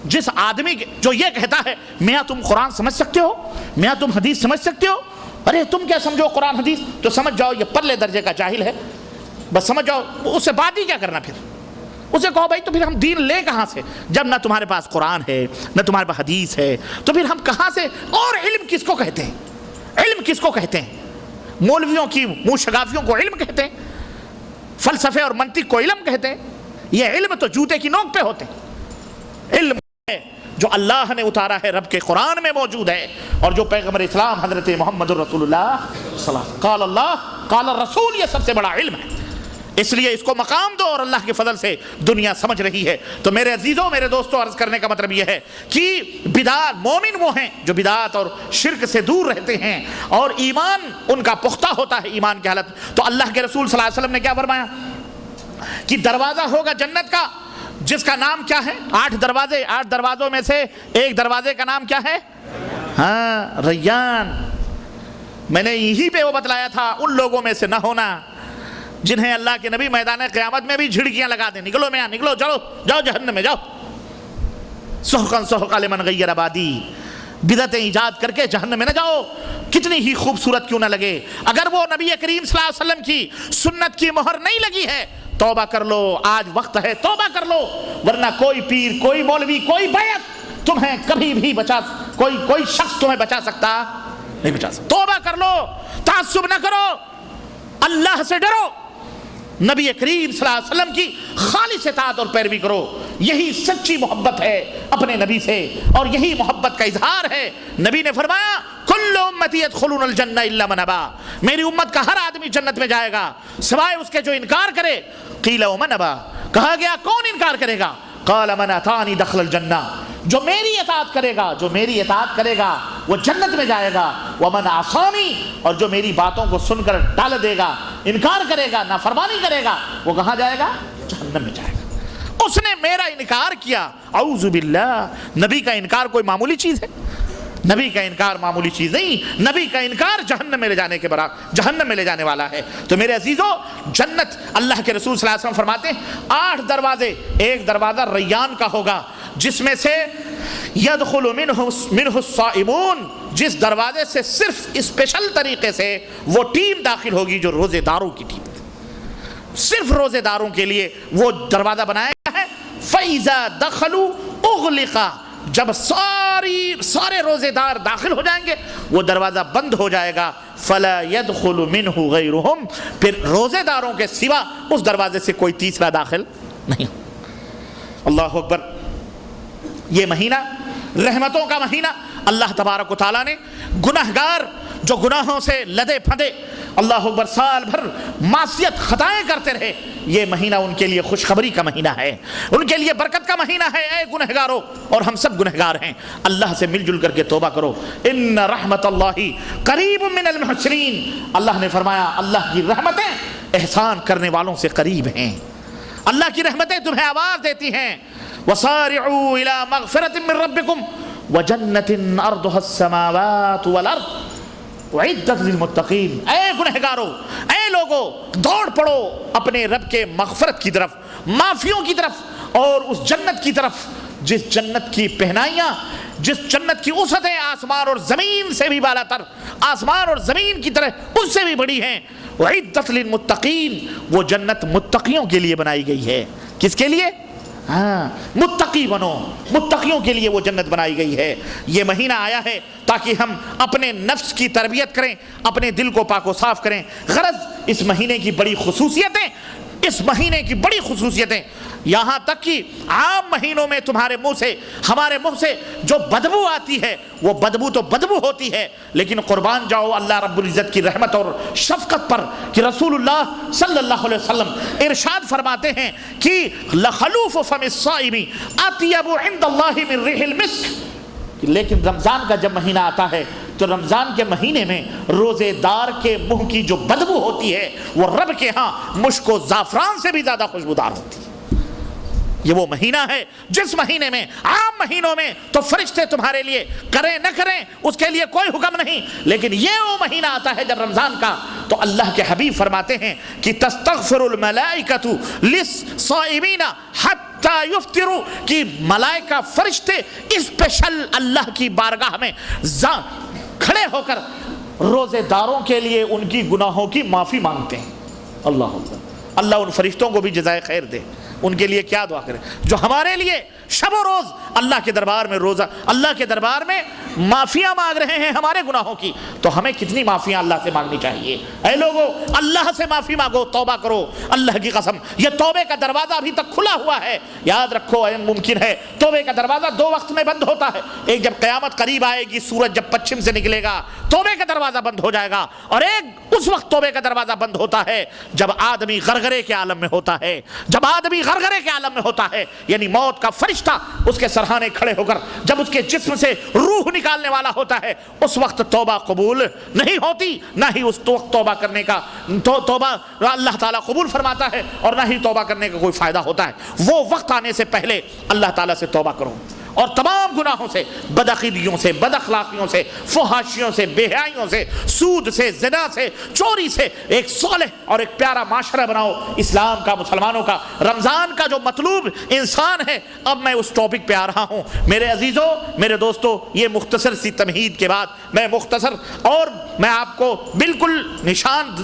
جس آدمی جو یہ کہتا ہے میاں تم قرآن سمجھ سکتے ہو، میاں تم حدیث سمجھ سکتے ہو، ارے تم کیا سمجھو قرآن حدیث؟ تو سمجھ جاؤ یہ پرلے درجے کا جاہل ہے، بس سمجھ جاؤ، اس سے بات ہی کیا کرنا؟ پھر اسے کہو بھائی تو پھر ہم دین لے کہاں سے جب نہ تمہارے پاس قرآن ہے نہ تمہارے پاس حدیث ہے، تو پھر ہم کہاں سے؟ اور علم کس کو کہتے ہیں؟ علم کس کو کہتے ہیں؟ مولویوں کی منہ شگافیوں کو علم کہتے ہیں، فلسفے اور منطق کو علم کہتے ہیں؟ یہ علم تو جوتے کی نوک پہ ہوتے ہیں۔ علم ہے جو اللہ نے اتارا ہے، رب کے قرآن میں موجود ہے، اور جو پیغمبر اسلام حضرت محمد رسول اللہ صلی اللہ علیہ وسلم قال اللہ قال الرسول، یہ سب سے بڑا علم ہے، اس لیے اس کو مقام دو، اور اللہ کے فضل سے دنیا سمجھ رہی ہے۔ تو میرے عزیزوں، میرے دوستوں، عرض کرنے کا مطلب یہ ہے کہ بدعت، مومن وہ ہیں جو بدعت اور شرک سے دور رہتے ہیں اور ایمان ان کا پختہ ہوتا ہے، ایمان کی حالت۔ تو اللہ کے رسول صلی اللہ علیہ وسلم نے کیا فرمایا کہ دروازہ ہوگا جنت کا جس کا نام کیا ہے؟ 8 دروازے، 8 دروازوں میں سے ایک دروازے کا نام کیا ہے؟ ہاں، ریان۔ میں نے یہی پہ وہ بتلایا تھا، ان لوگوں میں سے نہ ہونا جنہیں اللہ کے نبی میدان قیامت میں بھی جھڑکیاں لگا دیں، نکلو میاں نکلو، چلو جاؤ جہنم میں جاؤ۔ سحقا سحقا لمن غیر آبادی، بدعتیں ایجاد کر کے جہنم میں نہ جاؤ، کتنی ہی خوبصورت کیوں نہ لگے، اگر وہ نبی کریم صلی اللہ علیہ وسلم کی سنت کی مہر نہیں لگی ہے، توبہ کر لو، آج وقت ہے، توبہ کر لو، ورنہ کوئی پیر، کوئی مولوی، کوئی بیعت تمہیں کبھی بھی کوئی شخص تمہیں بچا سکتا نہیں، بچا سکتا۔ توبہ کر لو، تعصب نہ کرو، اللہ سے ڈرو، نبی کریم صلی اللہ علیہ وسلم کی خالص اطاعت اور پیروی کرو، یہی سچی محبت ہے اپنے نبی سے، اور یہی محبت کا اظہار ہے۔ نبی نے فرمایا کل امتی یدخلون الجنہ الا من ابا، میری امت کا ہر آدمی جنت میں جائے گا سوائے اس کے جو انکار کرے۔ قیل ومن ابا، کہا گیا کون انکار کرے گا؟ قال من اتانی دخل الجنہ، جو میری اطاعت کرے گا، جو میری اطاعت کرے گا وہ جنت میں جائے گا۔ ومن عصانی، اور جو میری باتوں کو سن کر ٹال دے گا، انکار کرے گا، نافرمانی کرے گا، وہ کہاں جائے گا؟ جہنم میں جائے گا۔ اس نے میرا انکار کیا، اعوذ باللہ۔ نبی کا انکار کوئی معمولی چیز ہے؟ نبی کا انکار معمولی چیز نہیں، نبی کا انکار جہنم میں لے جانے کے برابر، جہنم میں لے جانے والا ہے۔ تو میرے عزیزوں، جنت، اللہ کے رسول صلی اللہ علیہ وسلم فرماتے ہیں 8 دروازے، ایک دروازہ ریان کا ہوگا جس میں سے یدخل منہ الصائمون، جس دروازے سے صرف اسپیشل طریقے سے وہ ٹیم داخل ہوگی جو روزے داروں کی ٹیم، صرف روزے داروں کے لیے وہ دروازہ بنایا گیا ہے۔ فَإِذَا دَخَلُوا اُغْلِقَا، جب سارے روزے دار داخل ہو جائیں گے وہ دروازہ بند ہو جائے گا۔ فَلَا يَدْخُلُ مِنْهُ غَيْرُهُمْ، پھر روزے داروں کے سوا اس دروازے سے کوئی تیسرا داخل نہیں۔ اللہ اکبر۔ یہ مہینہ رحمتوں کا مہینہ، اللہ تبارک و تعالیٰ نے گناہگار جو گناہوں سے لدے پھدے، اللہ اکبر، سال بھر معصیت خطائیں کرتے رہے، یہ مہینہ ان کے لیے خوشخبری کا مہینہ ہے، ان کے لیے برکت کا مہینہ ہے۔ اے گنہگارو، اور ہم سب گنہگار ہیں، اللہ سے مل جل کر کے توبہ کرو۔ ان رحمت اللہ قریب من المحسنین، اللہ نے فرمایا اللہ کی رحمتیں احسان کرنے والوں سے قریب ہیں، اللہ کی رحمتیں تمہیں آواز دیتی ہیں۔ وَصَارِعُوا إِلَى مَغْفِرَةٍ مِّن رَبِّكُمْ وَجَنَّةٍ عَرْضُهَا السَّمَاوَاتُ وَالْأَرْضُ اُعِدَّتْ لِلْمُتَّقِينَ، اے گنہگارو، اے لوگو، دوڑ پڑو اپنے رب کے مغفرت کی طرف، معافیوں کی طرف، اور اس جنت کی طرف جس جنت کی پہنائیاں، جس جنت کی وسعتیں آسمان اور زمین سے بھی بالا تر، آسمان اور زمین کی طرح اس سے بھی بڑی ہیں۔ اُعِدَّتْ لِلْمُتَّقِينَ، وہ جنت متقیوں کے لیے بنائی گئی ہے۔ کس کے لیے؟ ہاں، متقی بنو، متقیوں کے لیے وہ جنت بنائی گئی ہے۔ یہ مہینہ آیا ہے تاکہ ہم اپنے نفس کی تربیت کریں، اپنے دل کو پاک و صاف کریں۔ غرض اس مہینے کی بڑی خصوصیتیں، اس مہینے کی بڑی خصوصیتیں، یہاں تک کہ عام مہینوں میں تمہارے منہ سے، ہمارے منہ سے جو بدبو آتی ہے وہ بدبو تو بدبو ہوتی ہے، لیکن قربان جاؤ اللہ رب العزت کی رحمت اور شفقت پر کہ رسول اللہ صلی اللہ علیہ وسلم ارشاد فرماتے ہیں کہ لخلوف فم الصائم اطیب عند اللہ من ریح المسک، لیکن رمضان کا جب مہینہ آتا ہے تو رمضان کے مہینے میں روزے دار کے منہ کی جو بدبو ہوتی ہے وہ رب کے ہاں مشک و زعفران سے بھی زیادہ خوشبودار ہوتی ہے۔ یہ وہ مہینہ ہے جس مہینے میں، عام مہینوں میں تو فرشتے تمہارے لیے کریں نہ کریں اس کے لیے کوئی حکم نہیں، لیکن یہ وہ مہینہ آتا ہے جب رمضان کا، تو اللہ کے حبیب فرماتے ہیں کہ تستغفر الملائکۃ للصائمین حتی یفطروا، کہ ملائکہ فرشتے اسپیشل اللہ کی بارگاہ میں کھڑے ہو کر روزے داروں کے لیے ان کی گناہوں کی معافی مانگتے ہیں۔ اللہ اکبر، اللہ ان فرشتوں کو بھی جزائے خیر دے۔ ان کے لیے کیا دعا کریں جو ہمارے لیے شب و روز اللہ کے دربار میں روزہ اللہ کے دربار میں معافیاں مانگ رہے ہیں ہمارے گناہوں کی، تو ہمیں کتنی معافیاں اللہ سے مانگنی چاہیے۔ اے لوگو، اللہ سے معافی مانگو، توبہ کرو، اللہ کی قسم یہ توبے کا دروازہ ابھی تک کھلا ہوا ہے۔ یاد رکھو، ممکن ہے توبے کا دروازہ دو وقت میں بند ہوتا ہے، ایک جب قیامت قریب آئے گی، سورج جب پچھم سے نکلے گا توبے کا دروازہ بند ہو جائے گا، اور ایک اس وقت توبے کا دروازہ بند ہوتا ہے جب آدمی غرغرے کے عالم میں ہوتا ہے، جب آدمی غرغرے کے عالم میں ہوتا ہے، یعنی موت کا فرشتہ اس کے سرہانے کھڑے ہو کر جب اس کے جسم سے روح نکالنے والا ہوتا ہے، اس وقت توبہ قبول نہیں ہوتی، نہ ہی اس وقت توبہ کرنے کا توبہ اللہ تعالیٰ قبول فرماتا ہے، اور نہ ہی توبہ کرنے کا کوئی فائدہ ہوتا ہے۔ وہ وقت آنے سے پہلے اللہ تعالیٰ سے توبہ کرو، اور تمام گناہوں سے، بدعقیدگیوں سے، بد اخلاقیوں سے، فحاشیوں سے، بے حیائیوں سے، سود سے، زنا سے، چوری سے ایک صالح اور ایک پیارا معاشرہ بناؤ اسلام کا، مسلمانوں کا۔ رمضان کا جو مطلوب انسان ہے، اب میں اس ٹاپک پہ آ رہا ہوں میرے عزیزوں، میرے دوستوں۔ یہ مختصر سی تمہید کے بعد میں مختصر اور میں آپ کو بالکل نشان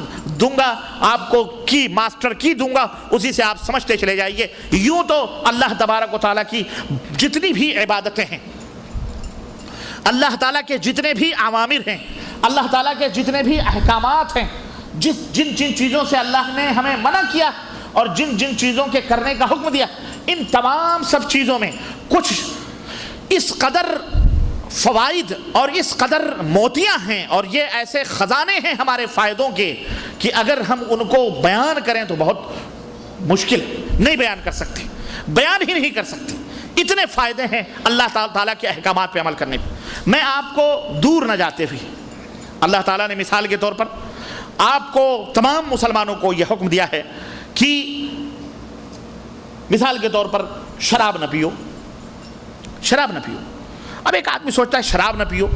دوں گا، آپ کو کی ماسٹر کی دوں گا، اسی سے آپ سمجھتے چلے جائیے۔ یوں تو اللہ تبارک و تعالیٰ کی جتنی بھی عبادتیں ہیں، اللہ تعالیٰ کے جتنے بھی اوامر ہیں، اللہ تعالیٰ کے جتنے بھی احکامات ہیں، جن چیزوں سے اللہ نے ہمیں منع کیا اور جن چیزوں کے کرنے کا حکم دیا، ان تمام سب چیزوں میں کچھ اس قدر فوائد اور اس قدر موتیاں ہیں، اور یہ ایسے خزانے ہیں ہمارے فائدوں کے کہ اگر ہم ان کو بیان کریں تو بہت مشکل، نہیں بیان کر سکتے، بیان ہی نہیں کر سکتے۔ اتنے فائدے ہیں اللہ تعالیٰ کے احکامات پہ عمل کرنے پہ۔ میں آپ کو دور نہ جاتے ہوئے، اللہ تعالیٰ نے مثال کے طور پر آپ کو تمام مسلمانوں کو یہ حکم دیا ہے کہ مثال کے طور پر شراب نہ پیو، شراب نہ پیو۔ اب ایک آدمی سوچتا ہے شراب نہ پیو،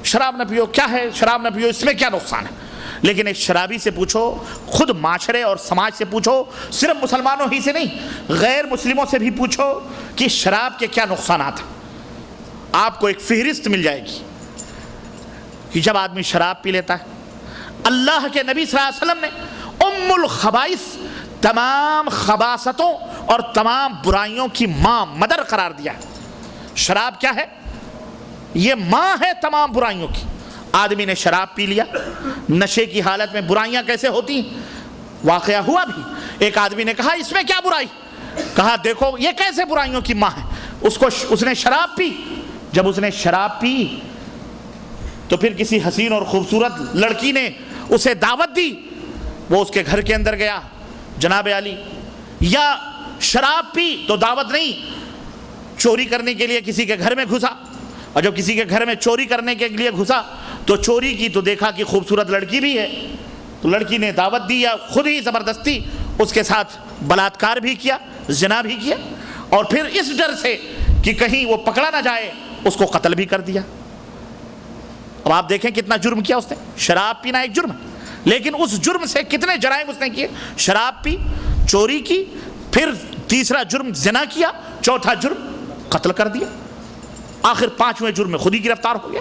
شراب نہ پیو کیا ہے، شراب نہ پیو اس میں کیا نقصان ہے؟ لیکن ایک شرابی سے پوچھو، خود معاشرے اور سماج سے پوچھو، صرف مسلمانوں ہی سے نہیں، غیر مسلموں سے بھی پوچھو کہ شراب کے کیا نقصانات ہیں۔ آپ کو ایک فہرست مل جائے گی کہ جب آدمی شراب پی لیتا ہے، اللہ کے نبی صلی اللہ علیہ وسلم نے ام الخبائث، تمام خباثتوں اور تمام برائیوں کی ماں، مدر قرار دیا ہے۔ شراب کیا ہے؟ یہ ماں ہے تمام برائیوں کی۔ آدمی نے شراب پی لیا، نشے کی حالت میں برائیاں کیسے ہوتی ہیں؟ واقعہ ہوا بھی، ایک آدمی نے کہا اس میں کیا برائی؟ کہا دیکھو یہ کیسے برائیوں کی ماں ہے۔ اس نے شراب پی، جب اس نے شراب پی تو پھر کسی حسین اور خوبصورت لڑکی نے اسے دعوت دی، وہ اس کے گھر کے اندر گیا، جناب علی، یا شراب پی تو دعوت نہیں، چوری کرنے کے لیے کسی کے گھر میں گھسا، اور جب کسی کے گھر میں چوری کرنے کے لیے گھسا تو چوری کی تو دیکھا کہ خوبصورت لڑکی بھی ہے، تو لڑکی نے دعوت دی یا خود ہی زبردستی اس کے ساتھ بلاತ್ಕಾರ بھی کیا، زنا بھی کیا، اور پھر اس ڈر سے کہ کہیں وہ پکڑا نہ جائے اس کو قتل بھی کر دیا۔ اب آپ دیکھیں کتنا جرم کیا اس نے۔ شراب پینا ایک جرم ہے، لیکن اس جرم سے کتنے جرائم اس نے کیے۔ شراب پی، چوری کی، پھر تیسرا جرم زنا کیا، چوتھا جرم قتل کر دیا، آخر پانچویں جرم میں خود ہی گرفتار ہو گیا،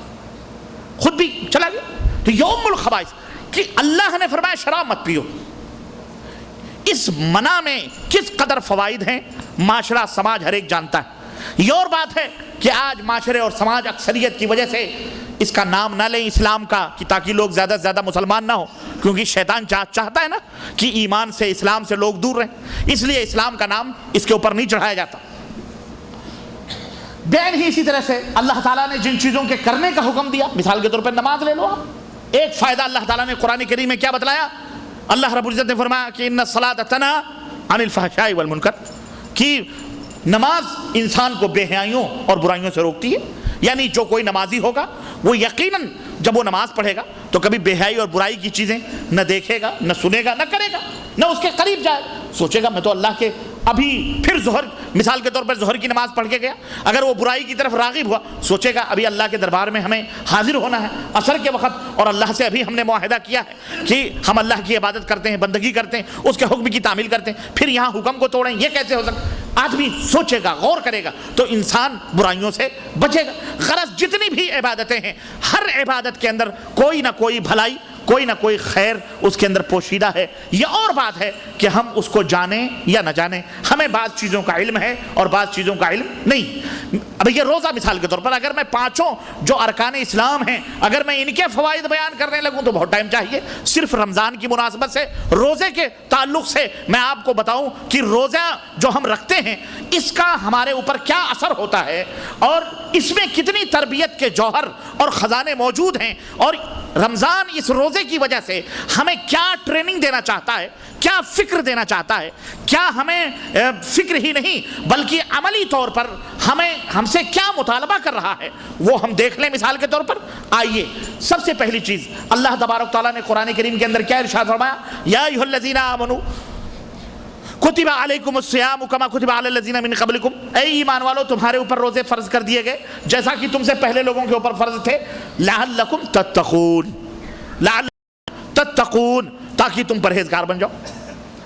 خود بھی چلا گیا۔ تو یوم الخبائث کہ اللہ نے فرمایا شراب مت پیو، اس منع میں کس قدر فوائد ہیں معاشرہ سماج ہر ایک جانتا ہے۔ یہ اور بات ہے کہ آج معاشرے اور سماج اکثریت کی وجہ سے اس کا نام نہ لیں اسلام کا، کہ تاکہ لوگ زیادہ سے زیادہ مسلمان نہ ہوں، کیونکہ شیطان چاہتا ہے نا کہ ایمان سے، اسلام سے لوگ دور رہیں، اس لیے اسلام کا نام اس کے اوپر نہیں چڑھایا جاتا۔ بین ہی اسی طرح سے اللہ تعالیٰ نے جن چیزوں کے کرنے کا حکم دیا، مثال کے طور پر نماز لے لو آپ، ایک فائدہ اللہ تعالیٰ نے قرآن کریم میں کیا بتلایا؟ اللہ رب العزت نے فرمایا کہ ان الصلاۃ تنہی عن الفحشاء والمنکر، کہ نماز انسان کو بے حیائیوں اور برائیوں سے روکتی ہے۔ یعنی جو کوئی نمازی ہوگا وہ یقیناً جب وہ نماز پڑھے گا تو کبھی بے حیائی اور برائی کی چیزیں نہ دیکھے گا، نہ سنے گا، نہ کرے گا، نہ اس کے قریب جائے. سوچے گا میں تو اللہ کے ابھی پھر ظہر مثال کے طور پر ظہر کی نماز پڑھ کے گیا، اگر وہ برائی کی طرف راغب ہوا سوچے گا ابھی اللہ کے دربار میں ہمیں حاضر ہونا ہے عصر کے وقت، اور اللہ سے ابھی ہم نے معاہدہ کیا ہے کہ ہم اللہ کی عبادت کرتے ہیں، بندگی کرتے ہیں، اس کے حکم کی تعمیل کرتے ہیں، پھر یہاں حکم کو توڑیں، یہ کیسے ہو سکتا؟ آدمی سوچے گا، غور کرے گا تو انسان برائیوں سے بچے گا. غرض جتنی بھی عبادتیں ہیں ہر عبادت کے اندر کوئی نہ کوئی بھلائی، کوئی نہ کوئی خیر اس کے اندر پوشیدہ ہے. یہ اور بات ہے کہ ہم اس کو جانیں یا نہ جانیں. ہمیں بعض چیزوں کا علم ہے اور بعض چیزوں کا علم نہیں. اب یہ روزہ مثال کے طور پر اگر میں پانچوں جو ارکان اسلام ہیں اگر میں ان کے فوائد بیان کرنے لگوں تو بہت ٹائم چاہیے. صرف رمضان کی مناسبت سے روزے کے تعلق سے میں آپ کو بتاؤں کہ روزہ جو ہم رکھتے ہیں اس کا ہمارے اوپر کیا اثر ہوتا ہے اور اس میں کتنی تربیت کے جوہر اور خزانے موجود ہیں، اور رمضان اس روزے کی وجہ سے ہمیں کیا ٹریننگ دینا چاہتا ہے، کیا فکر دینا چاہتا ہے، کیا ہمیں فکر ہی نہیں بلکہ عملی طور پر ہم سے کیا مطالبہ کر رہا ہے وہ ہم دیکھ لیں. مثال کے طور پر آئیے سب سے پہلی چیز اللہ تبارک تعالیٰ نے قرآن کریم کے اندر کیا ارشاد فرمایا؟ یا ایھا الذین آمنوا کتب علیکم الصیام کما کتب علی الذین من قبلکم، اے ایمان والو تمہارے اوپر روزے فرض کر دیے گئے جیسا کہ تم سے پہلے لوگوں کے اوپر فرض تھے، لعلکم تتقون، لعلکم تتقون، تاکہ تم پرہیزگار بن جاؤ.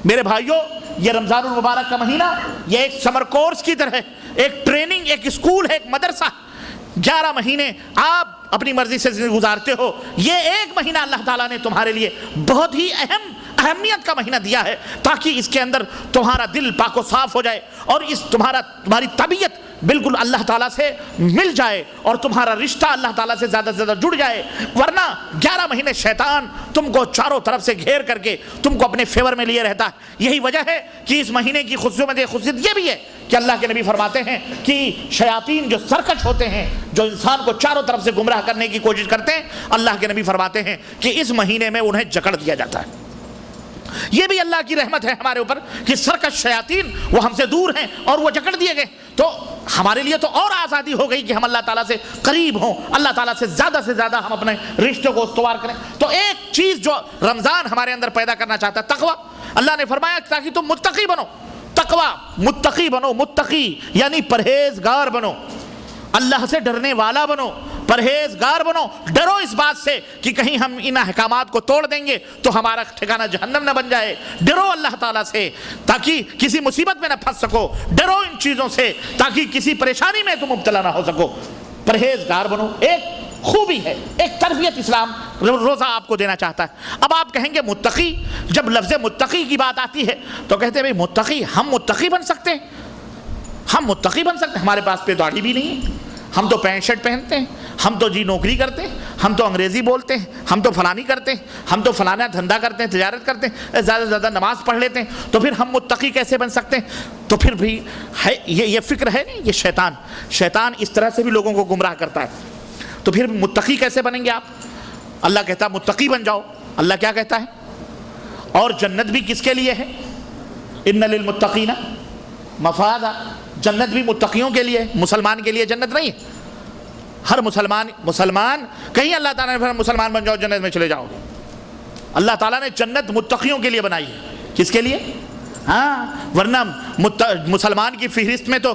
میرے بھائیوں یہ رمضان المبارک کا مہینہ یہ ایک سمر کورس کی طرح ہے، ایک ٹریننگ، ایک اسکول ہے، ایک مدرسہ. 11 مہینے آپ اپنی مرضی سے زندگی گزارتے ہو، یہ ایک مہینہ اللہ تعالیٰ نے تمہارے لیے بہت ہی اہمیت کا مہینہ دیا ہے تاکہ اس کے اندر تمہارا دل پاک و صاف ہو جائے اور تمہاری طبیعت بالکل اللہ تعالیٰ سے مل جائے اور تمہارا رشتہ اللہ تعالیٰ سے زیادہ سے زیادہ جڑ جائے. ورنہ 11 مہینے شیطان تم کو چاروں طرف سے گھیر کر کے تم کو اپنے فیور میں لیے رہتا ہے. یہی وجہ ہے کہ اس مہینے کی خصوصیت یہ بھی ہے کہ اللہ کے نبی فرماتے ہیں کہ شیاطین جو سرکش ہوتے ہیں، جو انسان کو چاروں طرف سے گمراہ کرنے کی کوشش کرتے ہیں، اللہ کے نبی فرماتے ہیں کہ اس مہینے میں انہیں جکڑ دیا جاتا ہے. یہ بھی اللہ کی رحمت ہے ہمارے اوپر کہ سرکش شیاطین وہ ہم سے دور ہیں اور وہ جکڑ دیے گئے، تو ہمارے لیے تو اور آزادی ہو گئی کہ ہم اللہ تعالیٰ سے قریب ہوں، اللہ تعالیٰ سے زیادہ ہم اپنے رشتوں کو استوار کریں. تو ایک چیز جو رمضان ہمارے اندر پیدا کرنا چاہتا ہے تقویٰ. اللہ نے فرمایا تاکہ تم متقی بنو. تقویٰ، متقی بنو، متقی یعنی پرہیزگار بنو، اللہ سے ڈرنے والا بنو، پرہیزگار بنو. ڈرو اس بات سے کہ کہیں ہم ان احکامات کو توڑ دیں گے تو ہمارا ٹھکانہ جہنم نہ بن جائے. ڈرو اللہ تعالیٰ سے تاکہ کسی مصیبت میں نہ پھنس سکو. ڈرو ان چیزوں سے تاکہ کسی پریشانی میں تم مبتلا نہ ہو سکو. پرہیزگار بنو. ایک خوبی ہے، ایک تربیت اسلام روزہ آپ کو دینا چاہتا ہے. اب آپ کہیں گے متقی، جب لفظ متقی کی بات آتی ہے تو کہتے ہیں بھئی متقی، ہم متقی بن سکتے ہیں؟ ہم متقی بن سکتے ہیں؟ ہمارے پاس پہ داڑھی بھی نہیں ہے، ہم تو پینٹ شرٹ پہنتے ہیں، ہم تو نوکری کرتے ہیں، ہم تو انگریزی بولتے ہیں، ہم تو فلانی کرتے ہیں، ہم تو فلانا دھندا کرتے ہیں، تجارت کرتے ہیں، زیادہ سے زیادہ نماز پڑھ لیتے ہیں، تو پھر ہم متقی کیسے بن سکتے ہیں؟ تو پھر بھی ہے یہ فکر ہے نہیں، یہ شیطان اس طرح سے بھی لوگوں کو گمراہ کرتا ہے. تو پھر متقی کیسے بنیں گے آپ؟ اللہ کہتا ہے متقی بن جاؤ. اللہ کیا کہتا ہے؟ اور جنت بھی کس کے لیے ہے؟ ان للمتقین مفازا. جنت بھی متقیوں کے لیے، مسلمان کے لیے جنت نہیں ہے. ہر مسلمان کہیں اللہ تعالیٰ نے مسلمان بن جاؤ جنت میں چلے جاؤ. اللہ تعالیٰ نے جنت متقیوں کے لیے بنائی ہے. کس کے لیے؟ ہاں، ورنہ مسلمان کی فہرست میں تو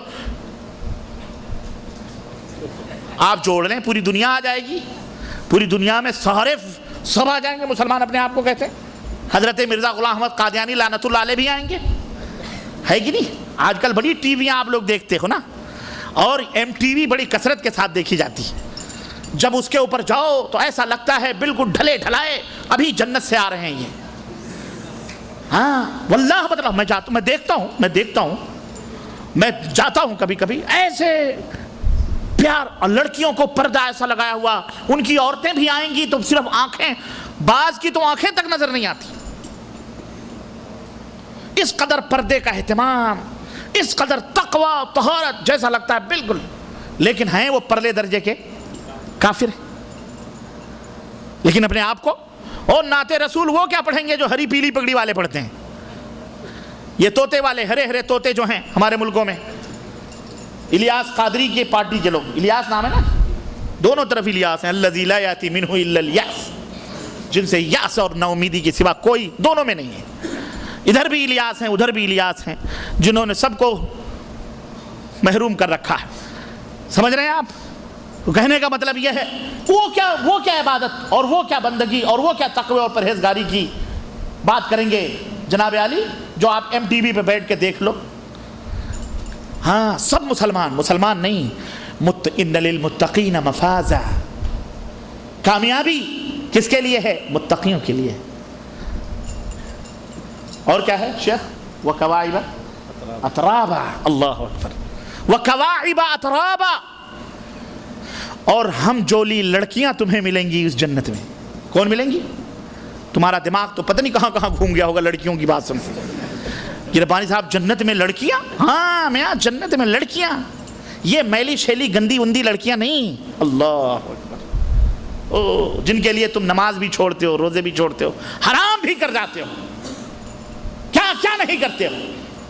آپ جوڑ لیں پوری دنیا آ جائے گی. پوری دنیا میں سارے سب آ جائیں گے مسلمان اپنے آپ کو کہتے ہیں. حضرت مرزا غلام احمد قادیانی لعنت اللہ علیہ بھی آئیں گے، ہے کہ نہیں؟ آج کل بڑی ٹی ویاں آپ لوگ دیکھتے ہو نا، اور ایم ٹی وی بڑی کثرت کے ساتھ دیکھی جاتی ہے. جب اس کے اوپر جاؤ تو ایسا لگتا ہے بالکل ڈھلے ڈھلائے ابھی جنت سے آ رہے ہیں یہ. ہاں واللہ مطلب میں دیکھتا ہوں میں جاتا ہوں کبھی کبھی ایسے پیار، اور لڑکیوں کو پردہ ایسا لگایا ہوا، ان کی عورتیں بھی آئیں گی تو صرف آنکھیں، بعض کی تو آنکھیں تک نظر نہیں آتی. اس قدر پردے کا اہتمام، اس قدر تقوی طہارت، جیسا لگتا ہے بالکل، لیکن ہیں وہ پرلے درجے کے کافر ہیں. لیکن اپنے آپ کو اور نعت رسول وہ کیا پڑھیں گے جو ہری پیلی پگڑی والے پڑھتے ہیں. یہ طوطے والے ہرے ہرے طوطے جو ہیں ہمارے ملکوں میں، الیاس قادری کی پارٹی کے لوگ، الیاس نام ہے نا، دونوں طرف الیاس ہیں. الذی لا یاتی منہ الا الیاس, جن سے یاس اور نا امیدی کے سوا کوئی دونوں میں نہیں ہے. ادھر بھی الیاس ہیں ادھر بھی الیاس ہیں, جنہوں نے سب کو محروم کر رکھا ہے. سمجھ رہے ہیں آپ؟ تو کہنے کا مطلب یہ ہے وہ کیا عبادت اور وہ کیا بندگی اور وہ کیا تقوی اور پرہیزگاری کی بات کریں گے جناب علی, جو آپ ایم ٹی وی پہ بیٹھ کے دیکھ لو. ہاں سب مسلمان نہیں. ان للمتقین مفازا, کامیابی کس کے لیے ہے؟ متقیوں کے لیے. اور کیا ہے شیخ؟ وکواعب اترابا, اللہ اکبر, وکواعب اترابا. اور ہم جولی لڑکیاں تمہیں ملیں گی اس جنت میں. کون ملیں گی؟ تمہارا دماغ تو پتہ نہیں کہاں گھوم گیا ہوگا لڑکیوں کی بات سن کے. کہ ربانی صاحب جنت میں لڑکیاں؟ ہاں میاں جنت میں لڑکیاں, یہ میلی شیلی گندی وندی لڑکیاں نہیں. اللہ اکبر, جن کے لیے تم نماز بھی چھوڑتے ہو, روزے بھی چھوڑتے ہو, حرام بھی کر جاتے ہو, کیا کیا نہیں کرتے ہو,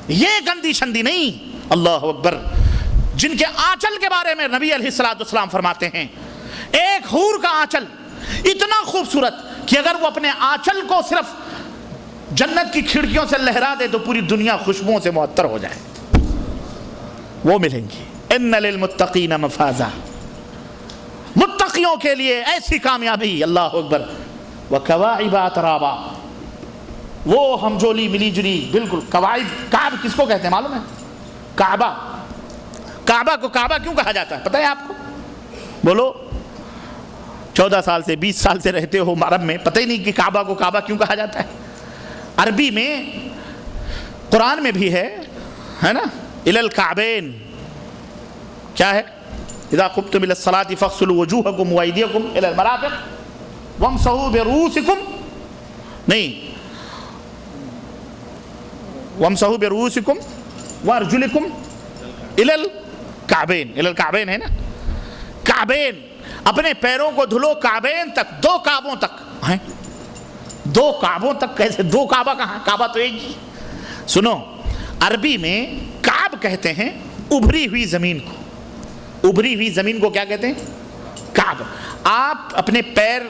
یہ گندی شندی نہیں. اللہ اکبر. جن کے آنچل کے بارے میں نبی علیہ الصلوۃ والسلام فرماتے ہیں, ایک حور کا آنچل اتنا خوبصورت کہ اگر وہ اپنے آنچل کو صرف جنت کی کھڑکیوں سے لہرا دے تو پوری دنیا خوشبوؤں سے معطر ہو جائے. وہ ملیں گی. ان للمتقین مفازا, متقیوں کے لیے ایسی کامیابی. اللہ اکبر. وکواعب اترابا, وہ ہم جولی ملی جلی بالکل. قواعد, کعب کس کو کہتے ہیں معلوم ہے؟ کعبہ. کعبہ کو کعبہ کیوں کہا جاتا ہے پتہ ہے آپ کو؟ بولو. 14 سال سے 20 سال سے رہتے ہو عرب میں, پتہ ہی نہیں کہ کعبہ کو کعبہ کیوں کہا جاتا ہے. عربی میں قرآن میں بھی ہے نا, الی الکعبین. کیا ہے؟ اذا قمتم الی الصلاۃ فاغسلوا وجوہکم وایدیکم الی المرافق وامسحوا برؤوسکم, نہیں, وامسحوا برؤوسکم وارجلکم الی الکعبین. الی الکعبین ہے نا, کعبین, اپنے پیروں کو دھلو کعبین تک, 2 کعبوں تک. ہیں 2 کعبوں تک کیسے؟ 2 کعبہ کہاں؟ کعبہ تو ایک ہی. سنو, عربی میں کعب کہتے ہیں ابھری ہوئی زمین کو. ابھری ہوئی زمین کو کیا کہتے ہیں؟ کعب. آپ اپنے پیر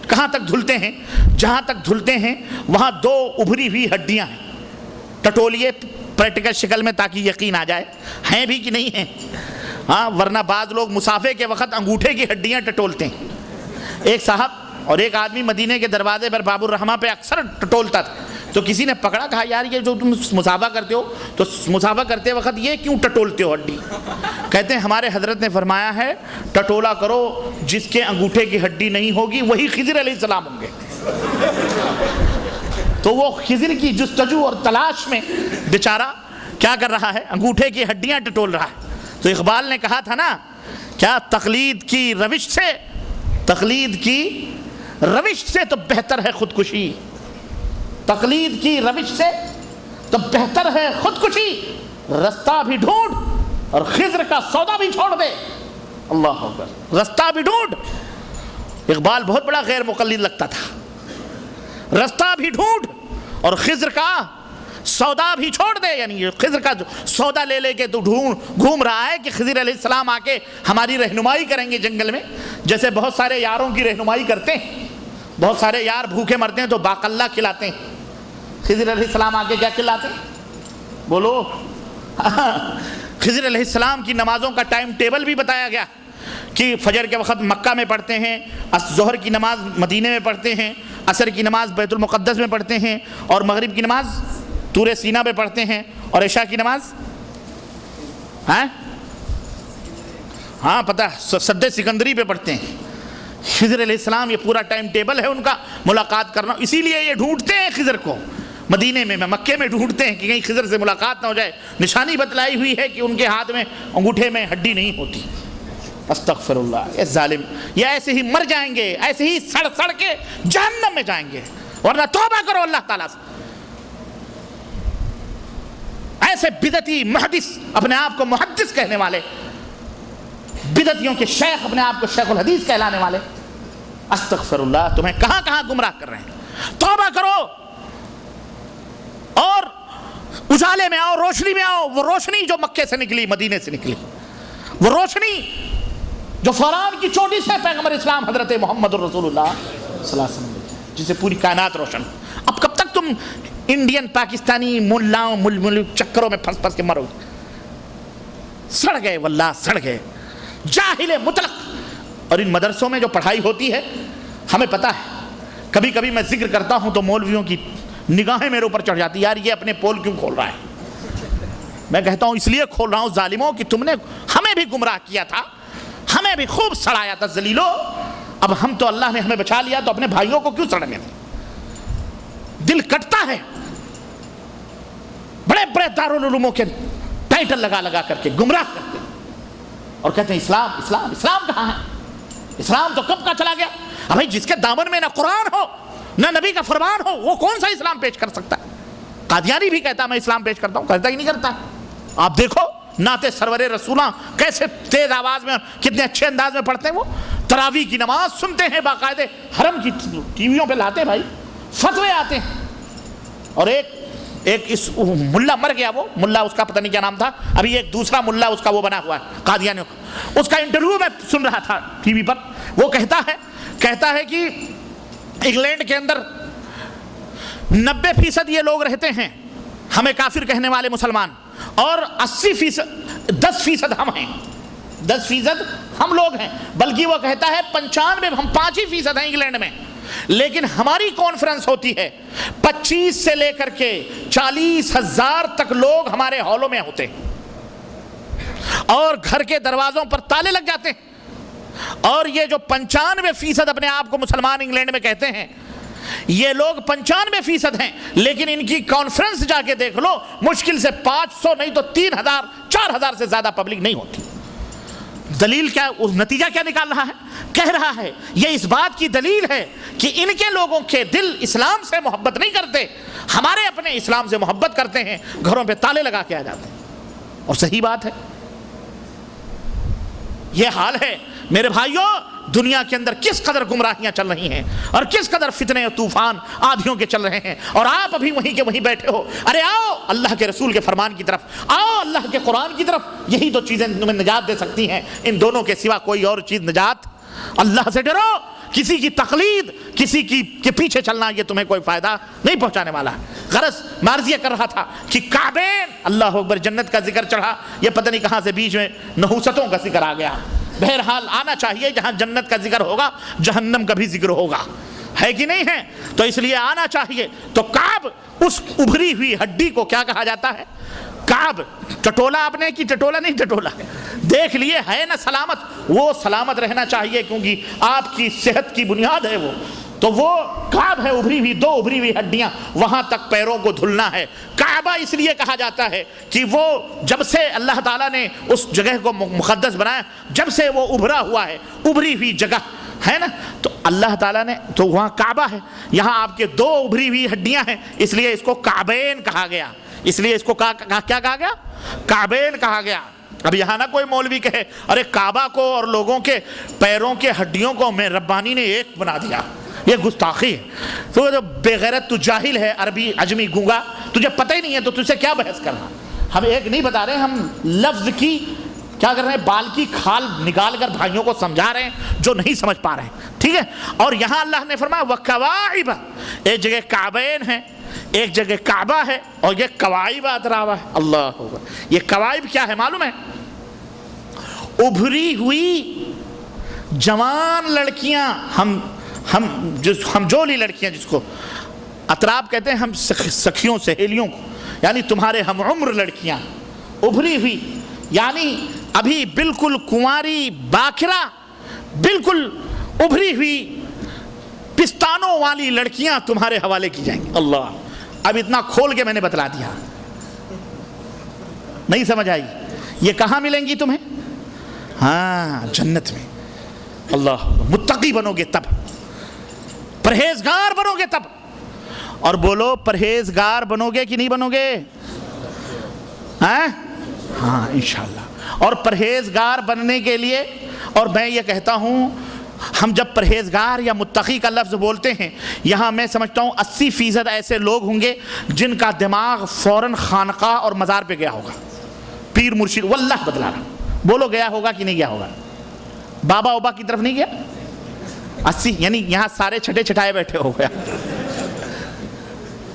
کہاں تک دھلتے ہیں؟ جہاں تک دھلتے ہیں وہاں 2 ابھری ہوئی ہڈیاں ہیں. ٹٹولیے پریکٹیکل شکل میں تاکہ یقین آ جائے ہیں بھی کہ نہیں ہیں. ہاں ورنہ بعض لوگ مسافے کے وقت انگوٹھے کی ہڈیاں ٹٹولتے ہیں. ایک صاحب اور ایک آدمی مدینے کے دروازے پر باب الرحمہ پہ اکثر ٹٹولتا تھا. تو کسی نے پکڑا, کہا یار یہ جو تم مسافہ کرتے ہو تو مسافہ کرتے وقت یہ کیوں ٹٹولتے ہو ہڈی؟ کہتے ہیں ہمارے حضرت نے فرمایا ہے ٹٹولا کرو, جس کے انگوٹھے کی ہڈی نہیں ہوگی وہی خضر علیہ السلام ہوں گے. تو وہ خضر کی جستجو اور تلاش میں بیچارہ کیا کر رہا ہے؟ انگوٹھے کی ہڈیاں ٹٹول رہا ہے. تو اقبال نے کہا تھا نا, کیا تقلید کی روش سے, تقلید کی روش سے تو بہتر ہے خودکشی. تقلید کی روش سے تو بہتر ہے خودکشی. رستہ بھی ڈھونڈ اور خضر کا سودا بھی چھوڑ دے. اللہ اکبر. رستہ بھی ڈھونڈ. اقبال بہت بڑا غیر مقلد لگتا تھا. رستہ بھی ڈھونڈ اور خضر کا سودا بھی چھوڑ دے. یعنی خضر کا سودا لے لے کے تو گھوم رہا ہے کہ خضر علیہ السلام آ کے ہماری رہنمائی کریں گے جنگل میں, جیسے بہت سارے یاروں کی رہنمائی کرتے ہیں. بہت سارے یار بھوکے مرتے ہیں تو باقلہ کھلاتے ہیں. خضر علیہ السلام آ کے کیا کھلاتے ہیں؟ بولو. خضر علیہ السلام کی نمازوں کا ٹائم ٹیبل بھی بتایا گیا کہ فجر کے وقت مکہ میں پڑھتے ہیں, ظہر کی نماز مدینے میں پڑھتے ہیں, عصر کی نماز بیت المقدس میں پڑھتے ہیں, اور مغرب کی نماز طور سینا پہ پڑھتے ہیں, اور عشاء کی نماز ہاں پتہ سد سکندری پہ پڑھتے ہیں. خضر علیہ السلام یہ پورا ٹائم ٹیبل ہے ان کا ملاقات کرنا. اسی لیے یہ ڈھونڈتے ہیں خضر کو مدینے میں, مکے میں ڈھونڈتے ہیں کہ کہیں خضر سے ملاقات نہ ہو جائے. نشانی بتلائی ہوئی ہے کہ ان کے ہاتھ میں انگوٹھے میں ہڈی نہیں ہوتی. استغفر اللہ. یہ ظالم یہ ایسے ہی مر جائیں گے, ایسے ہی سڑ سڑ کے جہنم میں جائیں گے, ورنہ توبہ کرو اللہ تعالیٰ سے. ایسے بدعتی محدث, اپنے آپ کو محدث کہنے والے, بدعتیوں کے شیخ, اپنے آپ کو شیخ الحدیث کہلانے والے, استغفر اللہ, تمہیں کہاں کہاں گمراہ کر رہے ہیں. توبہ کرو اور اجالے میں آؤ, روشنی میں آؤ. وہ روشنی جو مکے سے نکلی, مدینے سے نکلی, وہ روشنی جو فوران کی چوٹی سے پیغمبر اسلام حضرت محمد رسول اللہ صلی اللہ علیہ وسلم جسے پوری کائنات روشن. اب کب تک تم انڈین پاکستانی ملاؤں ملک چکروں میں پھنس پھنس کے مرو؟ سڑ گئے واللہ سڑ گئے، جاہل مطلق. اور ان مدرسوں میں جو پڑھائی ہوتی ہے ہمیں پتہ ہے، کبھی کبھی میں ذکر کرتا ہوں تو مولویوں کی نگاہیں میرے اوپر چڑھ جاتی، یار یہ اپنے پول کیوں کھول رہا ہے؟ میں کہتا ہوں اس لیے کھول رہا ہوں ظالموں کہ تم نے ہمیں بھی گمراہ کیا تھا، ہمیں بھی خوب سڑایا تھا ذلیلو. اب ہم تو اللہ نے ہمیں بچا لیا تو اپنے بھائیوں کو کیوں سڑنے دیں؟ دل کٹتا ہے بڑے بڑے دارالعلوموں کے ٹائٹل لگا لگا کر کے گمراہ کرتے اور کہتے ہیں اسلام اسلام. اسلام کہاں ہے؟ اسلام تو کب کا چلا گیا. ابھی جس کے دامن میں نہ قرآن ہو نہ نبی کا فرمان ہو وہ کون سا اسلام پیش کر سکتا ہے؟ قادیانی بھی کہتا میں اسلام پیش کرتا ہوں، کرتا ہی نہیں کرتا. آپ دیکھو نعت سرور رسولاں کیسے تیز آواز میں کتنے اچھے انداز میں پڑھتے ہیں، وہ تراویح کی نماز سنتے ہیں باقاعدہ، حرم کی ٹی ویوں پہ لاتے ہیں بھائی، فتوے آتے ہیں. اور ایک اس ملا مر گیا، وہ ملا اس کا پتہ نہیں کیا نام تھا، ابھی ایک دوسرا ملا اس کا وہ بنا ہوا ہے قادیانیوں کا. اس کا انٹرویو میں سن رہا تھا ٹی وی پر. وہ کہتا ہے کہ انگلینڈ کے اندر 90% یہ لوگ رہتے ہیں ہمیں کافر کہنے والے مسلمان، اور 10% ہم ہیں، 10% ہم لوگ ہیں. بلکہ وہ کہتا ہے 95 ہم 5% ہیں انگلینڈ میں، لیکن ہماری کانفرنس ہوتی ہے 25 سے لے کر کے 40,000 تک لوگ ہمارے ہالوں میں ہوتے ہیں، اور گھر کے دروازوں پر تالے لگ جاتے ہیں. اور یہ جو 95% اپنے آپ کو مسلمان انگلینڈ میں کہتے ہیں، یہ لوگ 95% ہیں، لیکن ان کی کانفرنس جا کے دیکھ لو مشکل سے 500 نہیں تو 3,000 4,000 سے زیادہ پبلک نہیں ہوتی. دلیل کیا؟ اس نتیجہ کیا نکال رہا ہے؟ کہہ رہا ہے یہ اس بات کی دلیل ہے کہ ان کے لوگوں کے دل اسلام سے محبت نہیں کرتے، ہمارے اپنے اسلام سے محبت کرتے ہیں، گھروں پہ تالے لگا کے آ جاتے ہیں. اور صحیح بات ہے، یہ حال ہے میرے بھائیوں. دنیا کے اندر کس قدر گمراہیاں چل رہی ہیں اور کس قدر فتنے اور طوفان آدھیوں کے چل رہے ہیں، اور آپ ابھی وہیں کے وہیں بیٹھے ہو. ارے آؤ اللہ کے رسول کے فرمان کی طرف، آؤ اللہ کے قرآن کی طرف. یہی دو چیزیں تمہیں نجات دے سکتی ہیں، ان دونوں کے سوا کوئی اور چیز نجات. اللہ سے ڈرو، کسی کی تقلید، کسی کی کے پیچھے چلنا یہ تمہیں کوئی فائدہ نہیں پہنچانے والا. غرض معرضیہ کر رہا تھا کہ کعبین، اللہ اکبر، جنت کا ذکر چڑھا، یہ پتہ نہیں کہاں سے بیچ میں نحوستوں کا ذکر آ گیا. بہرحال آنا چاہیے، جہاں جنت کا ذکر ہوگا جہنم کا بھی ذکر ہوگا، ہے کہ نہیں ہے؟ تو اس لیے آنا چاہیے. تو کعب، اس ابھری ہوئی ہڈی کو کیا کہا جاتا ہے؟ کعب. ٹٹولا آپ نے کی ٹٹولا نہیں، ٹٹولا دیکھ لیے ہے نا سلامت، وہ سلامت رہنا چاہیے کیونکہ آپ کی صحت کی بنیاد ہے وہ. تو وہ کعب ہے، ابھری ہوئی، 2 ابھری ہوئی ہڈیاں، وہاں تک پیروں کو دھلنا ہے. کعبہ اس لیے کہا جاتا ہے کہ وہ جب سے اللہ تعالیٰ نے اس جگہ کو مقدس بنایا، جب سے وہ ابھرا ہوا ہے، ابھری ہوئی جگہ ہے نا، تو اللہ تعالیٰ نے تو وہاں کعبہ ہے. یہاں آپ کے 2 ابھری ہوئی ہڈیاں ہیں، اس لیے اس کو کعبین کہا گیا. اس لیے اس کو کیا کہا گیا؟ کعبین کہا گیا. اب یہاں نہ کوئی مولوی کہے ارے کعبہ کو اور لوگوں کے پیروں کے ہڈیوں کو میں ربانی نے ایک بنا دیا، یہ گستاخی ہے. تو بے غیرت، تو جاہل ہے، عربی عجمی گونگا، تجھے پتہ ہی نہیں ہے تو تجھ سے کیا بحث کرنا. ہم ایک نہیں بتا رہے، ہم لفظ کی کیا کر رہے ہیں، بال کی کھال نکال کر بھائیوں کو سمجھا رہے ہیں جو نہیں سمجھ پا رہے ہیں. ٹھیک ہے. اور یہاں اللہ نے فرمایا وَكَوَاعِبَ، ایک جگہ کعبین ہے، ایک جگہ کعبہ ہے، اور یہ کوائب اتراوا ہے. اللہ ہوگا. یہ کوائب کیا ہے معلوم ہے؟ ابھری ہوئی جوان لڑکیاں، ہم جولی لڑکیاں جس کو اتراب کہتے ہیں، ہم سکھیوں سہیلیوں کو، یعنی تمہارے ہم عمر لڑکیاں ابھری ہوئی، یعنی ابھی بالکل کنواری باکرہ، بالکل ابھری ہوئی پستانوں والی لڑکیاں تمہارے حوالے کی جائیں گی. اللہ، اب اتنا کھول کے میں نے بتلا دیا، نہیں سمجھ آئی؟ یہ کہاں ملیں گی تمہیں؟ ہاں، جنت میں. اللہ، متقی بنو گے تب، پرہیزگار بنو گے تب. اور بولو پرہیزگار بنو گے کہ نہیں بنو گے؟ ہاں انشاءاللہ. اور پرہیزگار بننے کے لیے، اور میں یہ کہتا ہوں، ہم جب پرہیزگار یا متقی کا لفظ بولتے ہیں، یہاں میں سمجھتا ہوں 80% ایسے لوگ ہوں گے جن کا دماغ فوراً خانقاہ اور مزار پہ گیا ہوگا، پیر مرشد، واللہ بدلا رہا. بولو گیا ہوگا کہ نہیں گیا ہوگا؟ بابا اوبا کی طرف نہیں گیا؟ 80 یعنی یہاں سارے چھٹے چھٹائے بیٹھے ہو گیا.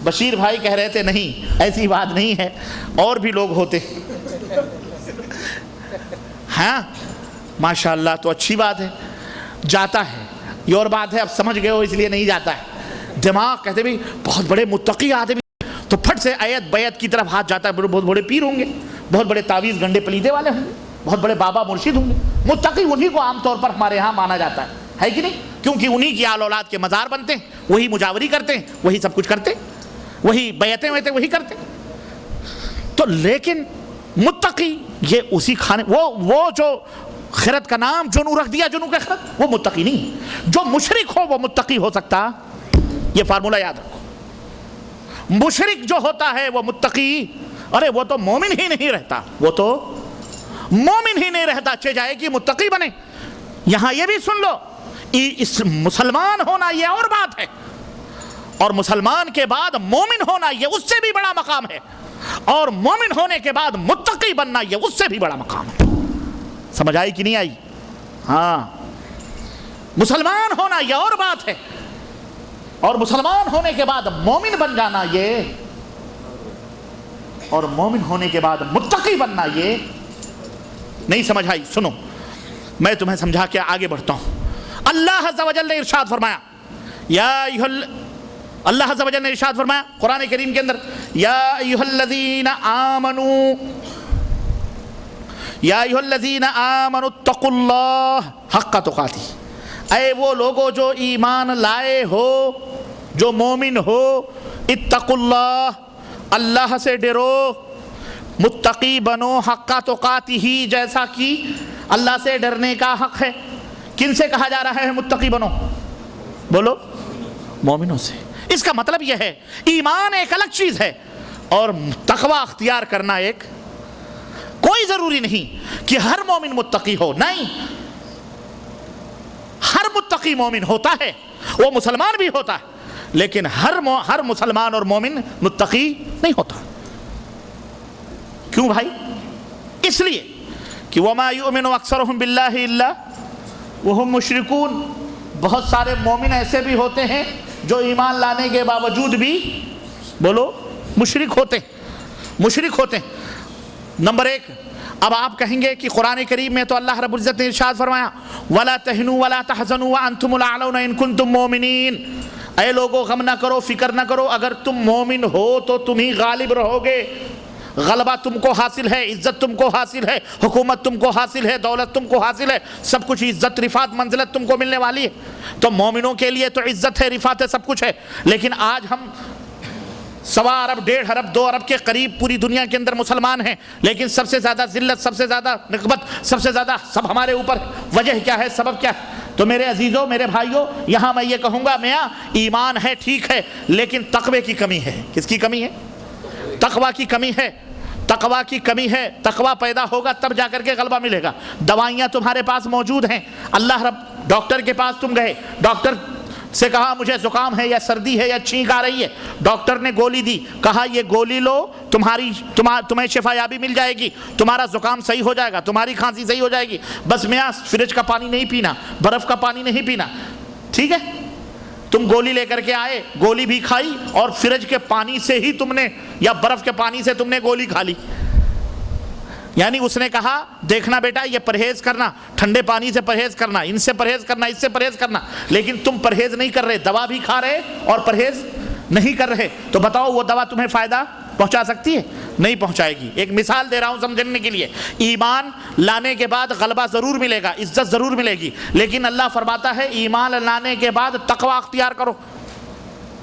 بشیر بھائی کہہ رہے تھے نہیں ایسی بات نہیں ہے، اور بھی لوگ ہوتے. ہاں ماشاءاللہ تو اچھی بات ہے، جاتا ہے. یہ اور بات ہے اب سمجھ گئے ہو اس لیے نہیں جاتا ہے. دماغ کہتے بھی بہت بڑے متقی آدمی تو پھٹ سے ایت بیت کی طرف ہاتھ جاتا ہے. بہت بڑے پیر ہوں گے، بہت بڑے تعویذ گنڈے پلیدے والے ہوں گے، بہت بڑے بابا مرشد ہوں گے. متقی انہی کو عام طور پر ہمارے ہاں مانا جاتا ہے کہ نہیں؟ کیونکہ انہی کی آل اولاد کے مزار بنتے ہیں، وہی مجاوری کرتے ہیں، وہی سب کچھ کرتے ہیں، وہی بیعتیں ویعتیں وہی کرتے. تو لیکن متقی یہ اسی کھانے وہ جو خرد کا نام جنو رکھ دیا، جنو کا خرد، وہ متقی نہیں. جو مشرک ہو وہ متقی ہو سکتا. یہ فارمولہ یاد رکھو. مشرک جو ہوتا ہے وہ متقی، ارے وہ تو مومن ہی نہیں رہتا، وہ تو مومن ہی نہیں رہتا. چہ جائے کہ متقی بنے. یہاں یہ بھی سن لو، اس مسلمان ہونا یہ اور بات ہے، اور مسلمان کے بعد مومن ہونا یہ اس سے بھی بڑا مقام ہے، اور مومن ہونے کے بعد متقی بننا یہ اس سے بھی بڑا مقام ہے. سمجھ آئی کہ نہیں آئی؟ ہاں مسلمان ہونا یہ اور بات ہے، اور مسلمان ہونے کے بعد مومن بن جانا یہ، اور مومن ہونے کے بعد متقی بننا یہ. نہیں سمجھ آئی؟ سنو میں تمہیں سمجھا کے آگے بڑھتا ہوں. اللہ عز و جل نے ارشاد فرمایا، اللہ عز و جل نے ارشاد فرمایا قرآن کریم کے اندر، یا ایھا الذین آمنوا اتقوا اللہ حق تقاتہ. اے وہ لوگو جو ایمان لائے ہو، جو مومن ہو، اتقوا اللہ، اللہ سے ڈرو، متقی بنو حق تقاتہ، جیسا کہ اللہ سے ڈرنے کا حق ہے. کن سے کہا جا رہا ہے متقی بنو؟ بولو، مومنوں سے. اس کا مطلب یہ ہے ایمان ایک الگ چیز ہے اور تقوی اختیار کرنا ایک. کوئی ضروری نہیں کہ ہر مومن متقی ہو، نہیں، ہر متقی مومن ہوتا ہے، وہ مسلمان بھی ہوتا ہے، لیکن ہر مسلمان اور مومن متقی نہیں ہوتا. کیوں بھائی؟ اس لیے کہ وَمَا يُؤْمِنُ أَكْثَرُهُمْ بِاللَّهِ إِلَّا وَهُمْ مُشْرِكُونَ. بہت سارے مومن ایسے بھی ہوتے ہیں جو ایمان لانے کے باوجود بھی، بولو، مشرک ہوتے ہیں. نمبر ایک، اب آپ کہیں گے کہ قرآن کریم میں تو اللہ رب العزت نے ارشاد فرمایا وَلَا تَهِنُوا وَلَا تَحْزَنُوا وَأَنْتُمُ الْأَعْلَوْنَ إِن كُنتُم مُؤْمِنِينَ. اے لوگو غم نہ کرو، فکر نہ کرو، اگر تم مومن ہو تو تم ہی غالب رہو گے. غلبہ تم کو حاصل ہے، عزت تم کو حاصل ہے، حکومت تم کو حاصل ہے، دولت تم کو حاصل ہے، سب کچھ عزت، رفعت، منزلت تم کو ملنے والی ہے. تو مومنوں کے لیے تو عزت ہے، رفعت ہے، سب کچھ ہے. لیکن آج ہم 1.25 ارب 1.5 ارب 2 ارب کے قریب پوری دنیا کے اندر مسلمان ہیں، لیکن سب سے زیادہ ذلت، سب سے زیادہ نقبت، سب سے زیادہ سب ہمارے اوپر. وجہ کیا ہے؟ سبب کیا ہے؟ تو میرے عزیزوں، میرے بھائیوں، یہاں میں یہ کہوں گا، میاں ایمان ہے ٹھیک ہے، لیکن تقوی کی کمی ہے. کس کی کمی ہے؟ تقوی کی کمی ہے. تقوی کی کمی ہے. تقوی پیدا ہوگا تب جا کر کے غلبہ ملے گا. دوائیاں تمہارے پاس موجود ہیں. اللہ رب، ڈاکٹر کے پاس تم گئے، ڈاکٹر سے کہا مجھے زکام ہے یا سردی ہے یا چھینک آ رہی ہے، ڈاکٹر نے گولی دی، کہا یہ گولی لو، تمہیں شفا یابی مل جائے گی، تمہارا زکام صحیح ہو جائے گا، تمہاری کھانسی صحیح ہو جائے گی. بس میاں فریج کا پانی نہیں پینا، برف کا پانی نہیں پینا، ٹھیک ہے؟ تم گولی لے کر کے آئے، گولی بھی کھائی، اور فریج کے پانی سے ہی تم نے یا برف کے پانی سے تم نے گولی کھا لی. یعنی اس نے کہا دیکھنا بیٹا، یہ پرہیز کرنا، ٹھنڈے پانی سے پرہیز کرنا، ان سے پرہیز کرنا، اس سے پرہیز کرنا، لیکن تم پرہیز نہیں کر رہے، دوا بھی کھا رہے اور پرہیز نہیں کر رہے. تو بتاؤ وہ دوا تمہیں فائدہ پہنچا سکتی ہے؟ نہیں پہنچائے گی. ایک مثال دے رہا ہوں سمجھنے کے لیے. ایمان لانے کے بعد غلبہ ضرور ملے گا، عزت ضرور ملے گی، لیکن اللہ فرماتا ہے ایمان لانے کے بعد تقوی اختیار کرو،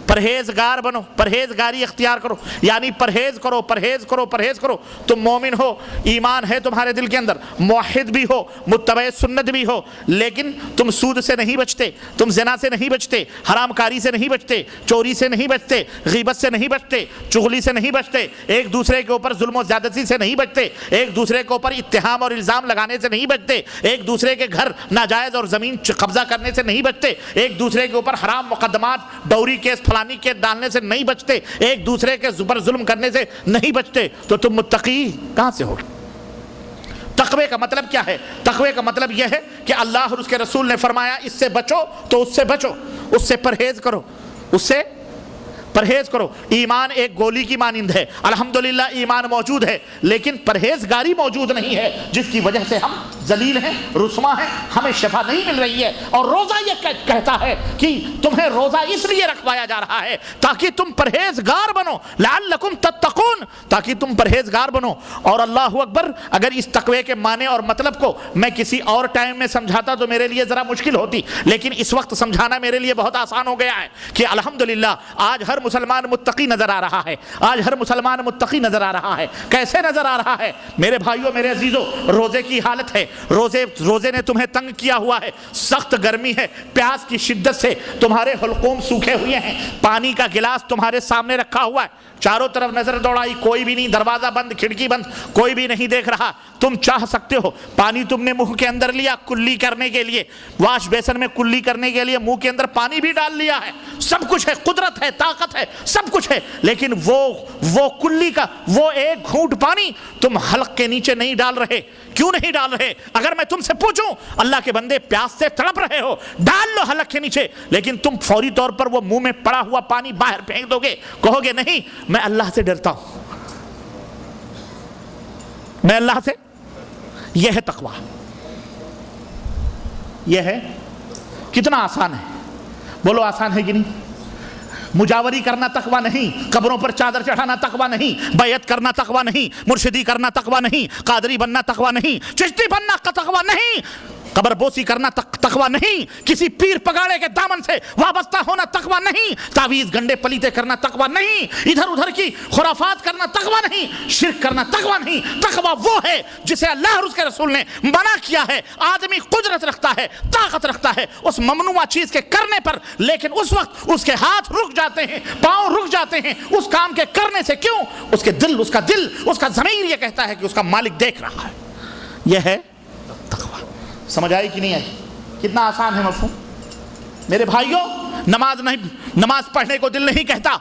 پرہیزگار بنو، پرہیزگاری اختیار کرو. یعنی پرہیز کرو، پرہیز کرو، پرہیز کرو. تم مومن ہو، ایمان ہے تمہارے دل کے اندر، موحد بھی ہو، متبع سنت بھی ہو، لیکن تم سود سے نہیں بچتے، تم زنا سے نہیں بچتے، حرام کاری سے نہیں بچتے، چوری سے نہیں بچتے، غیبت سے نہیں بچتے، چغلی سے نہیں بچتے، ایک دوسرے کے اوپر ظلم و زیادتی سے نہیں بچتے، ایک دوسرے کے اوپر اتہام اور الزام لگانے سے نہیں بچتے، ایک دوسرے کے گھر ناجائز اور زمین قبضہ کرنے سے نہیں بچتے، ایک دوسرے کے اوپر حرام مقدمات، ڈوری کیس، فلانی کے ڈالنے سے نہیں بچتے، ایک دوسرے کے اوپر ظلم کرنے سے نہیں بچتے، تو تم متقی کہاں سے ہو؟ تقوی کا مطلب کیا ہے؟ تقوی کا مطلب یہ ہے کہ اللہ اور اس کے رسول نے فرمایا اس سے بچو تو اس سے بچو، اس سے پرہیز کرو، اس سے پرہیز کرو۔ ایمان ایک گولی کی مانند ہے، الحمدللہ ایمان موجود ہے، لیکن پرہیزگاری موجود نہیں ہے، جس کی وجہ سے ہم ذلیل ہیں، رسوا ہیں، ہمیں شفا نہیں مل رہی ہے۔ اور روزہ یہ کہتا ہے کہ تمہیں روزہ اس لیے رکھوایا جا رہا ہے تاکہ تم پرہیزگار بنو، لعلکم تتقون، تاکہ تم پرہیزگار بنو۔ اور اللہ اکبر، اگر اس تقوی کے معنی اور مطلب کو میں کسی اور ٹائم میں سمجھاتا تو میرے لیے ذرا مشکل ہوتی، لیکن اس وقت سمجھانا میرے لیے بہت آسان ہو گیا ہے کہ الحمدللہ آج ہر مسلمان متقی نظر آ رہا ہے، آج ہر مسلمان متقی نظر آ رہا ہے۔ کیسے نظر آ رہا ہے؟ میرے بھائیوں، میرے عزیزوں، روزے کی حالت ہے، روزے نے تمہیں تنگ کیا ہوا ہے، سخت گرمی ہے، پیاس کی شدت سے تمہارے حلقوم سوکھے ہوئے ہیں، پانی کا گلاس تمہارے سامنے رکھا ہوا ہے، چاروں طرف نظر دوڑائی، کوئی بھی نہیں، دروازہ بند، کھڑکی بند، کوئی بھی نہیں دیکھ رہا۔ تم چاہ سکتے ہو پانی تم نے منہ کے اندر لیا کلی کرنے کے لیے، واش بیسن میں کلی کرنے کے لیے منہ کے اندر پانی بھی ڈال لیا ہے، سب کچھ ہے، قدرت ہے، طاقت ہے، سب کچھ ہے، لیکن وہ کلی کا وہ ایک گھونٹ پانی تم حلق کے نیچے نہیں ڈال رہے۔ کیوں نہیں ڈال رہے؟ اگر میں تم سے پوچھوں اللہ کے بندے پیاس سے تڑپ رہے ہو، ڈال لو حلق کے نیچے، لیکن تم فوری طور پر وہ منہ میں پڑا ہوا پانی باہر پھینک دو گے، کہو گے نہیں میں اللہ سے ڈرتا ہوں، میں اللہ سے۔ یہ ہے تقوی، یہ ہے۔ کتنا آسان ہے، بولو آسان ہے کہ نہیں؟ مجاوری کرنا تقوی نہیں، قبروں پر چادر چڑھانا تقوی نہیں، بیعت کرنا تقوی نہیں، مرشدی کرنا تقوی نہیں، قادری بننا تقوی نہیں، چشتی بننا تقوی نہیں، قبر بوسی کرنا تقوی نہیں، کسی پیر پگاڑے کے دامن سے وابستہ ہونا تقوی نہیں، تعویذ گنڈے پلیتے کرنا تقوی نہیں، ادھر ادھر کی خرافات کرنا تقوی نہیں، شرک کرنا تقوی نہیں۔ تقوی وہ ہے جسے اللہ اور اس کے رسول نے منع کیا ہے۔ آدمی قدرت رکھتا ہے، طاقت رکھتا ہے اس ممنوع چیز کے کرنے پر، لیکن اس وقت اس کے ہاتھ رک جاتے ہیں، پاؤں رک جاتے ہیں اس کام کے کرنے سے۔ کیوں؟ اس کے دل، اس کا ضمیر یہ کہتا ہے کہ اس کا مالک دیکھ رہا ہے۔ یہ ہے تقوی۔ سمجھ آئی کہ نہیں آئی؟ کتنا آسان ہے مفہوم؟ میرے بھائیوں، نماز پڑھنے کو دل نہیں کہتا،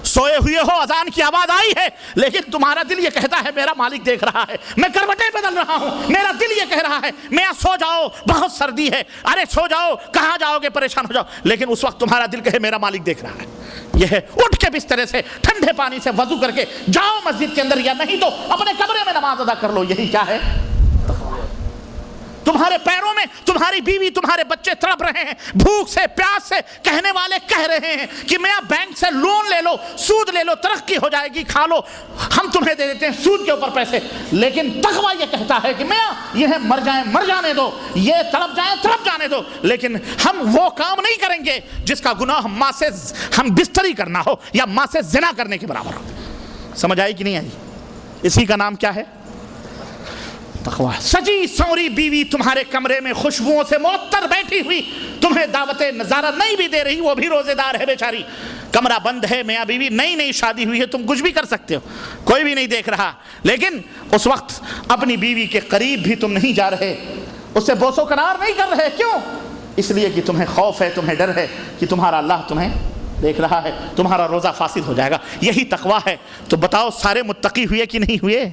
سوئے ہوئے ہو، اذان کی آواز آئی ہے، لیکن تمہارا دل یہ کہتا ہے میرا مالک دیکھ رہا ہے، میں کروٹیں بدل رہا ہوں، میرا دل یہ کہہ رہا ہے میاں سو جاؤ بہت سردی ہے، ارے سو جاؤ کہاں جاؤ گے، پریشان ہو جاؤ، لیکن اس وقت تمہارا دل کہے میرا مالک دیکھ رہا ہے۔ یہ ہے اٹھ کے بسترے سے ٹھنڈے پانی سے وضو کر کے جاؤ مسجد کے اندر، یا نہیں تو اپنے کمرے میں نماز ادا کر لو۔ یہی کیا ہے؟ تمہارے پیروں میں تمہاری بیوی، تمہارے بچے تڑپ رہے ہیں بھوک سے، پیاس سے، کہنے والے کہہ رہے ہیں کہ میاں بینک سے لون لے لو، سود لے لو، ترقی ہو جائے گی، کھا لو، ہم تمہیں دے دیتے ہیں سود کے اوپر پیسے، لیکن تقوی یہ کہتا ہے کہ میاں یہ مر جائیں مر جانے دو، یہ تڑپ جائیں تڑپ جانے دو، لیکن ہم وہ کام نہیں کریں گے جس کا گناہ ماں سے ہم بستری کرنا ہو یا ماں سے زنا کرنے کے برابر ہو۔ سمجھ آئی کہ نہیں آئی؟ اسی کا نام کیا ہے؟ تقوی۔ سجی سوری بیوی تمہارے کمرے میں خوشبوؤں سے معطر بیٹھی ہوئی، تمہیں دعوت نظارہ نہیں بھی دے رہی، وہ بھی روزے دار ہے بیچاری، کمرہ بند ہے، میاں بیوی نئی شادی ہوئی ہے، تم کچھ بھی کر سکتے ہو، کوئی بھی نہیں دیکھ رہا، لیکن اس وقت اپنی بیوی کے قریب بھی تم نہیں جا رہے، اس سے بوس و کنار نہیں کر رہے۔ کیوں؟ اس لیے کہ تمہیں خوف ہے، تمہیں ڈر ہے کہ تمہارا اللہ تمہیں دیکھ رہا ہے، تمہارا روزہ فاسد ہو جائے گا۔ یہی تقوی ہے۔ تو بتاؤ سارے متقی ہوئے کہ نہیں ہوئے؟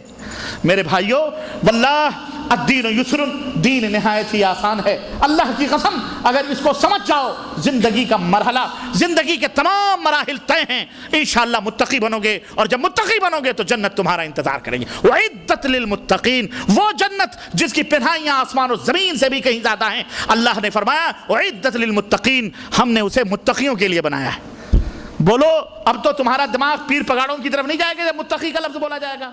میرے بھائیوں، واللہ الدین یسر، دین نہایت ہی آسان ہے۔ اللہ کی قسم اگر اس کو سمجھ جاؤ، زندگی کا مرحلہ، زندگی کے تمام مراحل طے ہیں، انشاءاللہ متقی بنو گے، اور جب متقی بنو گے تو جنت تمہارا انتظار کریں گے۔ وعدت للمتقین، وہ جنت جس کی پناہیاں آسمان و زمین سے بھی کہیں زیادہ ہیں، اللہ نے فرمایا وعدت للمتقین، ہم نے اسے متقیوں کے لیے بنایا ہے۔ بولو اب تو تمہارا دماغ پیر پگاڑوں کی طرف نہیں جائے گا جب متقی کا لفظ بولا جائے گا۔